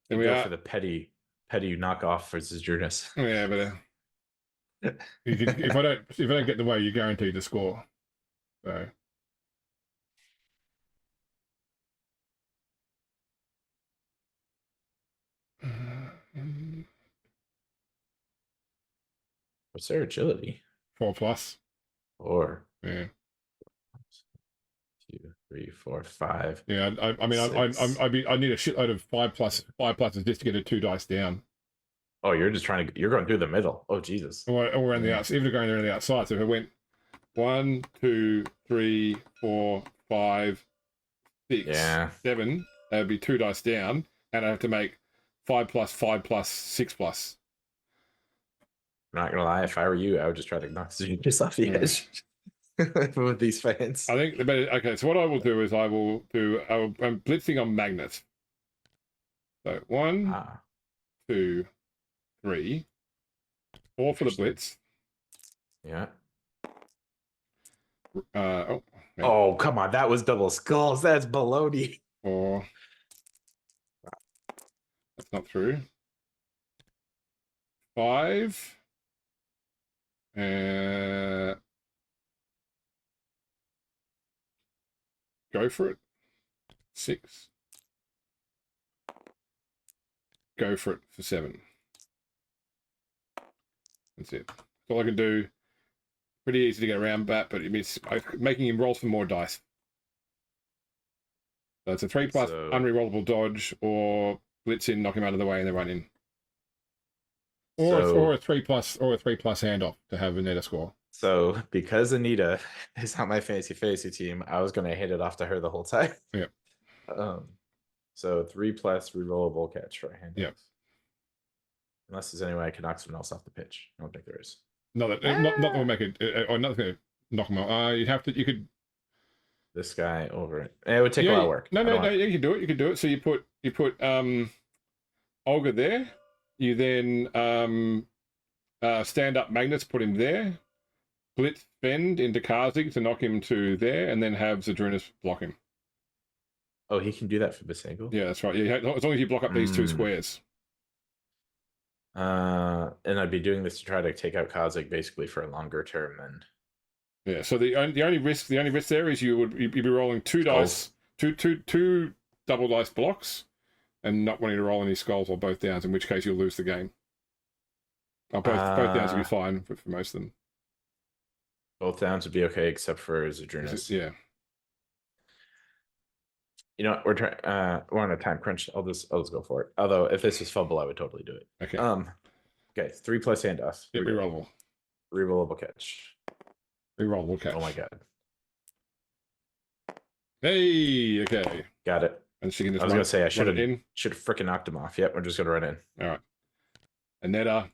And we go for the petty knockoff for Zerdrunas. Yeah, but if I don't get the way, you're guaranteed to score. So. What's their agility? 4+. 4. Yeah. 2, 3, 4, 5. Yeah, I mean, I need a shitload of 5+, just to get a 2 dice down. Oh, you're going through the middle. Oh, Jesus. Or around the outside, even going around the outside. So if it went 1, 2, 3, 4, 5, 6, 7, that would be 2 dice down, and I have to make 5+, 5+, 6+. I'm not gonna lie, if I were you, I would just try to knock just off the edge with these fans. I think the better. Okay, so what I will do is I'm blitzing on Magnus. So 1, 2, 3, 4 for the blitz. Yeah. Oh, come on, that was double skulls. That's baloney. 4. That's not through. 5. Go for it. 6. Go for it for 7. That's it. That's all I can do. Pretty easy to get around that, but it means making him roll some more dice. So it's a 3+ unrerollable dodge, or blitz in, knock him out of the way, and then run in. Or a 3+ handoff to have Anita score. So because Anita is on my fancy team, I was going to hit it off to her the whole time. Yep. So 3+ rerollable catch for a handoff. Yep. Unless there's any way I can knock someone else off the pitch. I don't think there is. Not that will make it, or not going to knock him out. You could. This guy over it. It would take a lot of work. No, you can do it. You can do it. So you put Olga there. You then stand up Magnus, put him there. Blitz bend into Kazig to knock him to there, and then have Zerdrunas block him. Oh, he can do that for this angle? Yeah, that's right. Yeah, as long as you block up these 2 squares. And I'd be doing this to try to take out Kazig basically for a longer term then. Yeah, so the only risk there is you'd be rolling 2 dice, two double dice blocks, and not wanting to roll any skulls or both downs, in which case you'll lose the game. Both downs would be fine for most of them. Both downs would be okay except for Zerdrunas. Yeah. You know what, we're on a time crunch. I'll just go for it. Although if this is fumble, I would totally do it. Okay. Okay, 3+ handoff. Yep, rerollable. Rerollable catch. Rerollable catch. Oh my god. Hey, okay. Got it. And she can just I was gonna say I should have in. freaking knocked him off. Yep, we're just gonna run in. All right. Aneta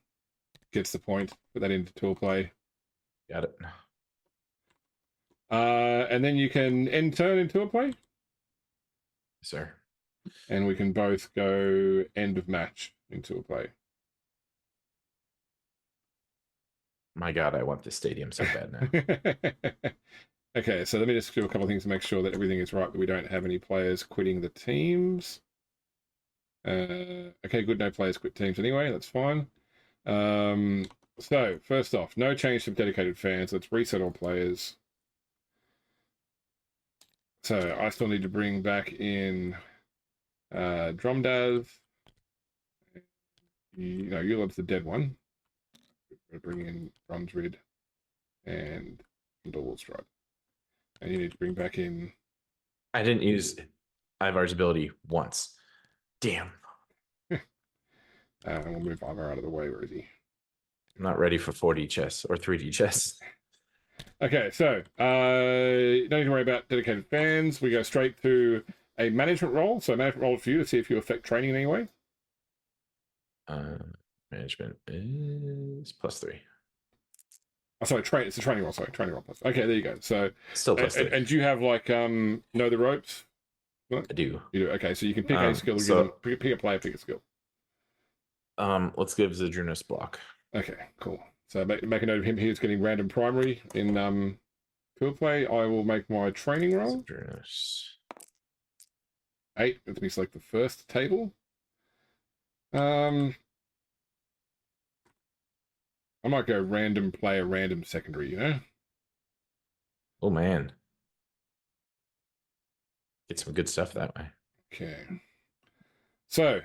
gets the point. Put that into tool play. Got it. And then you can end turn into a play. Sir. And we can both go end of match into a play. My god, I want this stadium so bad now. Okay, so let me just do a couple of things to make sure that everything is right, that we don't have any players quitting the teams. Okay, good, no players quit teams anyway, that's fine. So, first off, no change to dedicated fans. Let's reset all players. So, I still need to bring back in Dromdav. You love the dead one. We'll bring in Brumsrid and Endavollr Stride. And you need to bring back in. I didn't use Ivar's ability once. Damn. We'll move Ivar out of the way. Where is he? I'm not ready for 4D chess or 3D chess. Okay, so don't need to worry about dedicated fans. We go straight to a management role. So management role for you to see if you affect training in any way. Management is +3. Oh, sorry, it's a training role. Sorry, training role plus. Okay, there you go. So still +3. And do you have like know the ropes? What? I do. You do. Okay, so you can pick a skill. Pick a player, pick a skill. Let's give Zadrunas block. Okay, cool. So make a note of him. He's getting random primary in field play. I will make my training roll. Zadrunas. 8. Let me select the first table. I might go random player, random secondary, you know? Oh, man. Get some good stuff that way. Okay. So,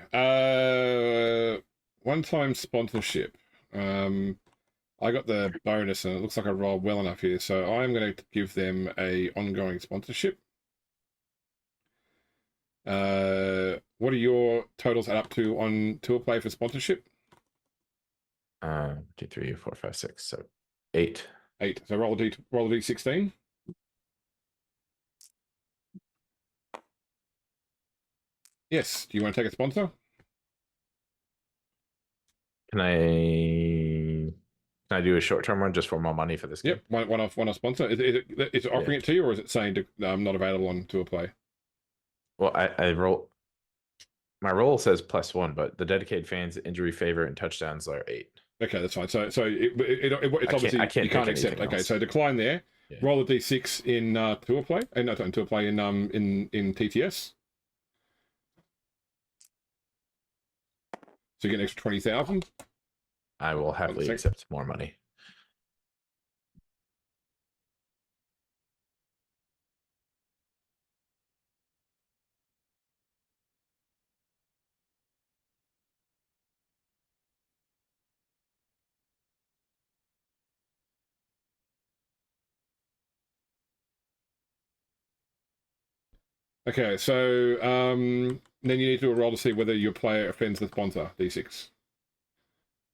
one-time sponsorship. I got the bonus, and it looks like I rolled well enough here, so I'm going to give them a ongoing sponsorship. What are your totals add up to on tour play for sponsorship? 2, 3, 4, 5, 6, 7, 8. 8. So roll a d16. Yes. Do you want to take a sponsor? Can I do a short-term one just for more money for this game? Yep. One off sponsor. Is it offering it to you, or is it saying not available on tour play? Well, I roll. My roll says +1, but the dedicated fans, injury favor, and touchdowns are 8. Okay, that's fine. So it's obviously you can't accept. Okay, so decline there. Yeah. Roll a d6 in tour play, and not in tour play in TTS. So you get an extra 20,000. I will happily accept more money. Okay, so then you need to do a roll to see whether your player offends the sponsor. D6.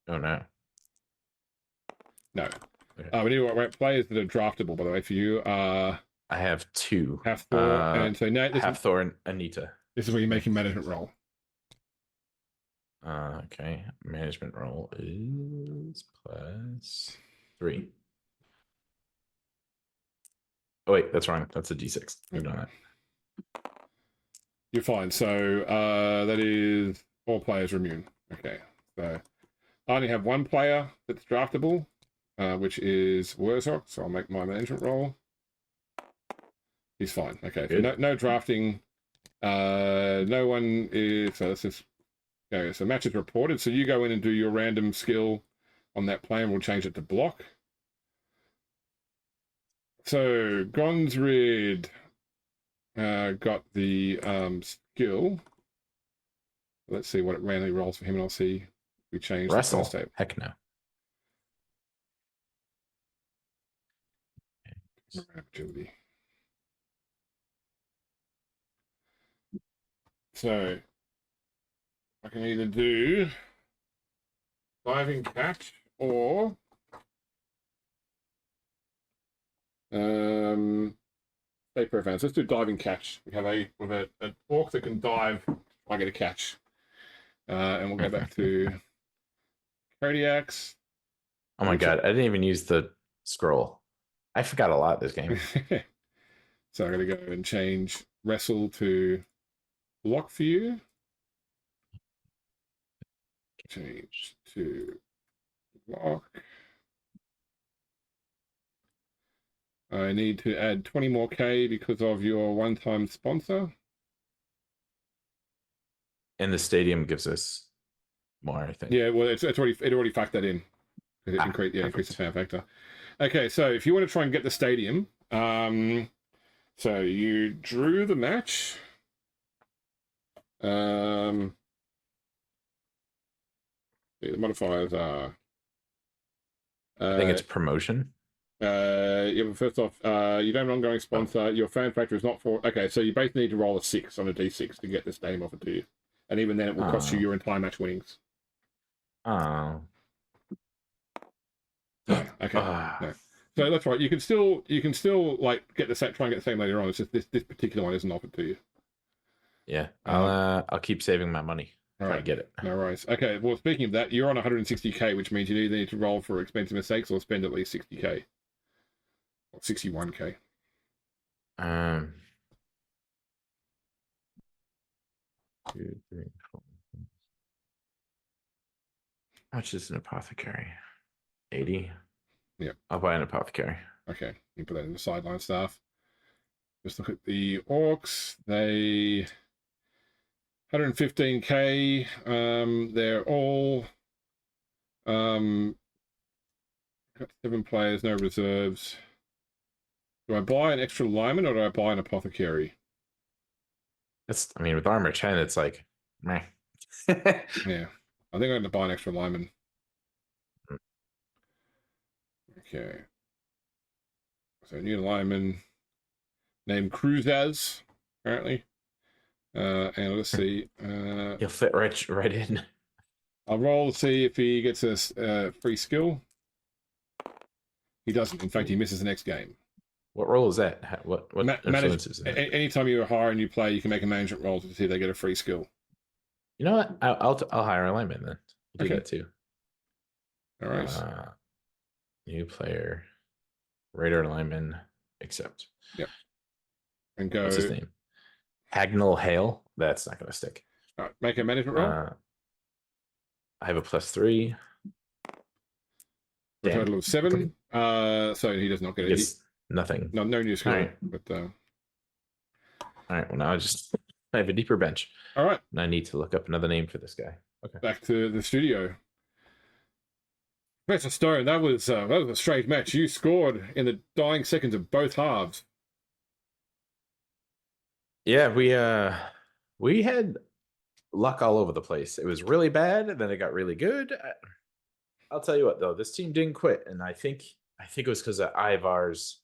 Oh no. No. Okay. We need to write players that are draftable. By the way, for you, I have 2. Hathor and so now Hathor and Anita. This is where you're making management roll. Okay, management roll is +3. Oh wait, that's wrong. That's a D6. We've done that. You're fine. So that is all players are immune. Okay, so I only have one player that's draftable, which is Wurzok. So I'll make my management roll. He's fine. Okay, so no drafting. No one is. So let's just go. So match is reported. So you go in and do your random skill on that player. And we'll change it to block. So Gonzrid got the skill. Let's see what it randomly rolls for him, and I'll see if we change Wrestle. the table. Heck no. Agility. So I can either do diving catch or stay profans. Let's do diving catch. We have an orc that can dive. I get a catch, and we'll go back to Kodiaks. Oh my god, I didn't even use the scroll. I forgot a lot this game. So I'm gonna go and change wrestle to block for you. Change to block. I need to add 20 more K because of your one-time sponsor. And the stadium gives us more, I think. Yeah, well, it already factored that in. It increased the fan factor. Okay, so if you want to try and get the stadium, so you drew the match. The modifiers are. I think it's promotion. Yeah, but first off, you don't have an ongoing sponsor. Your fan factor is not for. Okay, so you basically need to roll a 6 on a d6 to get this stadium offered to you, and even then, it will cost you your entire match winnings. Oh. Okay. No. So that's right. You can still like get the set, try and get the same later on. It's just this particular one isn't offered to you. Yeah. I'll keep saving my money. Try Right. to get it. No worries. Okay. Well, speaking of that, you're on 160K, which means you either need to roll for expensive mistakes or spend at least 60K. Or 61K. 2, 3, 4. How much is an apothecary? 80. Yeah. I'll buy an apothecary. Okay. You put that in the sideline stuff. Just look at the Orcs. They 115K. They're all got 7 players, no reserves. Do I buy an extra lineman or do I buy an apothecary? I mean, with armor 10, it's like, meh. Yeah. I think I'm going to buy an extra lineman. Okay. So new lineman named Cruzaz, apparently. And let's see. He'll fit right in. I'll roll to see if he gets a free skill. He doesn't. In fact, he misses the next game. What role is that? What influences that? Anytime you hire a new player, you can make a management roll to see if they get a free skill. You know what? I'll hire a lineman then. I'll do that too. All right. New player, radar lineman, accept. Yep. And go. What's his name? Hagnall Hale. That's not going to stick. All right. Make a management roll. I have a +3. A total of 7. So he does not get it. Nothing. No new skill. Right. But all right. Well, now I have a deeper bench. All right. And I need to look up another name for this guy. Okay. Back to the studio. Professor Stone, that was a strange match. You scored in the dying seconds of both halves. Yeah, we had luck all over the place. It was really bad, and then it got really good. I'll tell you what, though, this team didn't quit, and I think it was because of Ivar's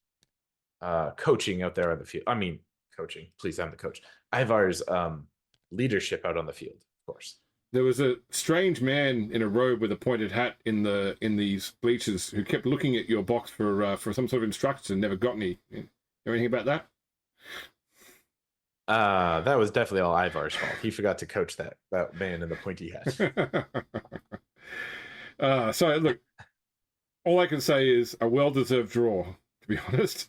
coaching out there on the field. I mean, coaching. Please, I'm the coach. Ivar's leadership out on the field, of course. There was a strange man in a robe with a pointed hat in these bleachers who kept looking at your box for some sort of instructions and never got any. You know anything about that? That was definitely all Ivar's fault. He forgot to coach that man in the pointy hat. So look, all I can say is a well-deserved draw. To be honest,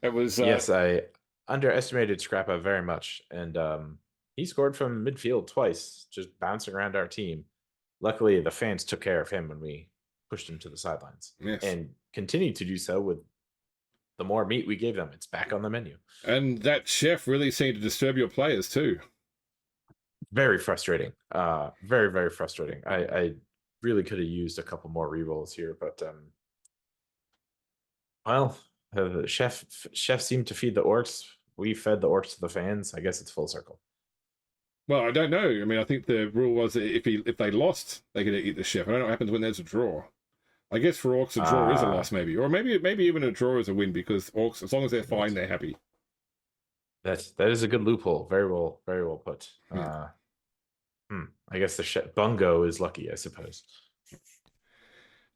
it was. Yes, I underestimated Scrappa very much, and he scored from midfield twice, just bouncing around our team. Luckily, the fans took care of him when we pushed him to the sidelines, and continued to do so with the more meat we gave them. It's back on the menu. And that chef really seemed to disturb your players too. Very frustrating. Very, very frustrating. I really could have used a couple more rerolls here, but well, the chef seemed to feed the orcs. We fed the orcs to the fans. I guess it's full circle. Well, I don't know. I mean, I think the rule was that if they lost, they could eat the chef. I don't know what happens when there's a draw. I guess for Orcs, a draw is a loss, maybe. Or maybe even a draw is a win, because Orcs, as long as they're fine, they're happy. That is a good loophole. Very well put. Yeah. I guess the bungo is lucky, I suppose.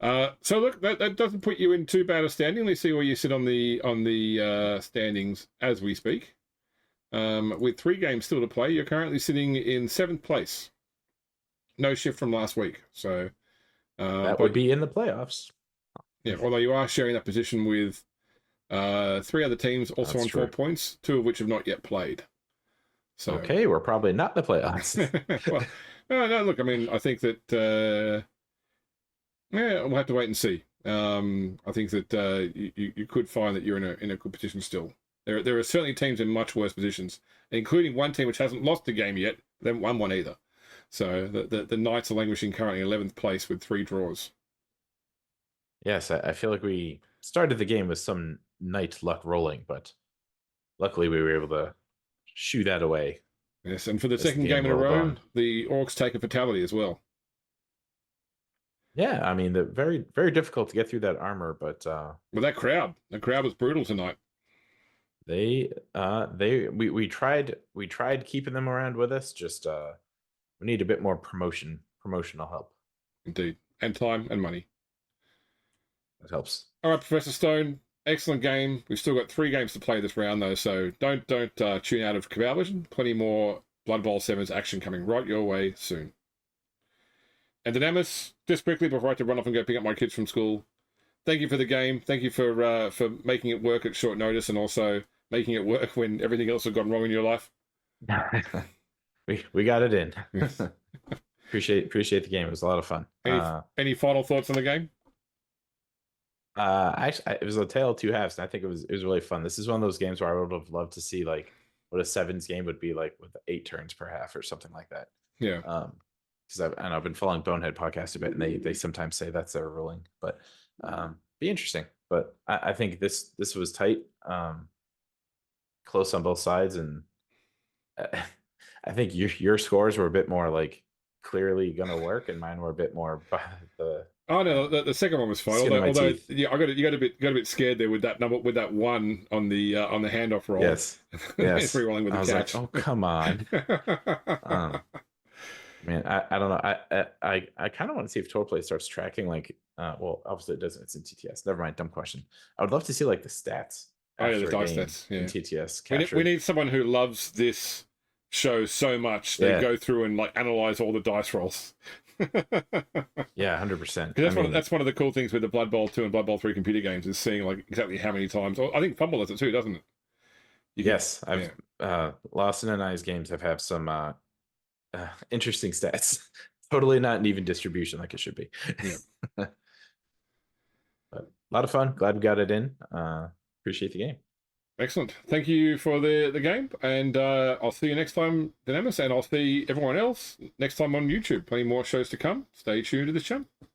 So look, that doesn't put you in too bad a standing. Let's see where you sit on the standings as we speak. With 3 games still to play, you're currently sitting in 7th place. No shift from last week. So That would be in the playoffs. Yeah, although you are sharing that position with 3 other teams also That's on true. 4 points, 2 of which have not yet played. So Okay, we're probably not in the playoffs. well, no, look, I mean, I think that yeah, we'll have to wait and see. I think that you could find that you're in a good position still. There are certainly teams in much worse positions, including one team which hasn't lost a game yet, they haven't won one either. So the Knights are languishing currently 11th place with 3 draws. Yes, I feel like we started the game with some night luck rolling, but luckily we were able to shoo that away. Yes, and for the As the second game game in a rolled row, on. the Orcs take a fatality as well. Yeah, I mean, very difficult to get through that armor, but But that crowd was brutal tonight. we tried keeping them around with us. Just we need a bit more promotional help. Indeed. And time and money. That helps. All right, Professor Stone, excellent game. We've still got 3 games to play this round, though, so don't tune out of Cabal Vision. Plenty more Blood Bowl 7's action coming right your way soon. And Dynamis, just quickly before I have to run off and go pick up my kids from school, thank you for the game. Thank you for making it work at short notice and also making it work when everything else had gone wrong in your life. we got it in. Yes. Appreciate the game. It was a lot of fun. Any final thoughts on the game? Actually, it was a tale of 2 halves, and I think it was really fun. This is one of those games where I would have loved to see like what a 7s game would be like with 8 turns per half or something like that. Yeah. Because I've been following Bonehead podcast a bit, and they sometimes say that's their ruling, but be interesting. But I think this was tight, close on both sides, and I think your scores were a bit more like clearly gonna work, and mine were a bit more by the. Oh no, the second one was fine. Although yeah, you got a bit scared there with that number, with that 1 on the handoff roll. Yes. Re-rolling with the I was catch. like, oh come on. Man, I don't know. I kind of want to see if Torplay starts tracking like well, obviously it doesn't. It's in TTS. Never mind, dumb question. I would love to see like the stats. Oh yeah, the after a dice game stats. Yeah. in TTS. We need someone who loves this show so much they go through and like analyze all the dice rolls. Yeah, 100%. That's one of the cool things with the Blood Bowl 2 and Blood Bowl 3 computer games is seeing like exactly how many times. I think Fumble does it too, doesn't it? Yes, I've Lawson and I's games have some interesting stats. Totally not an even distribution like it should be. Yeah. But a lot of fun. Glad we got it in. Appreciate the game. Excellent. Thank you for the game, and I'll see you next time, Dynamis, and I'll see everyone else next time on YouTube. Plenty more shows to come. Stay tuned to this channel.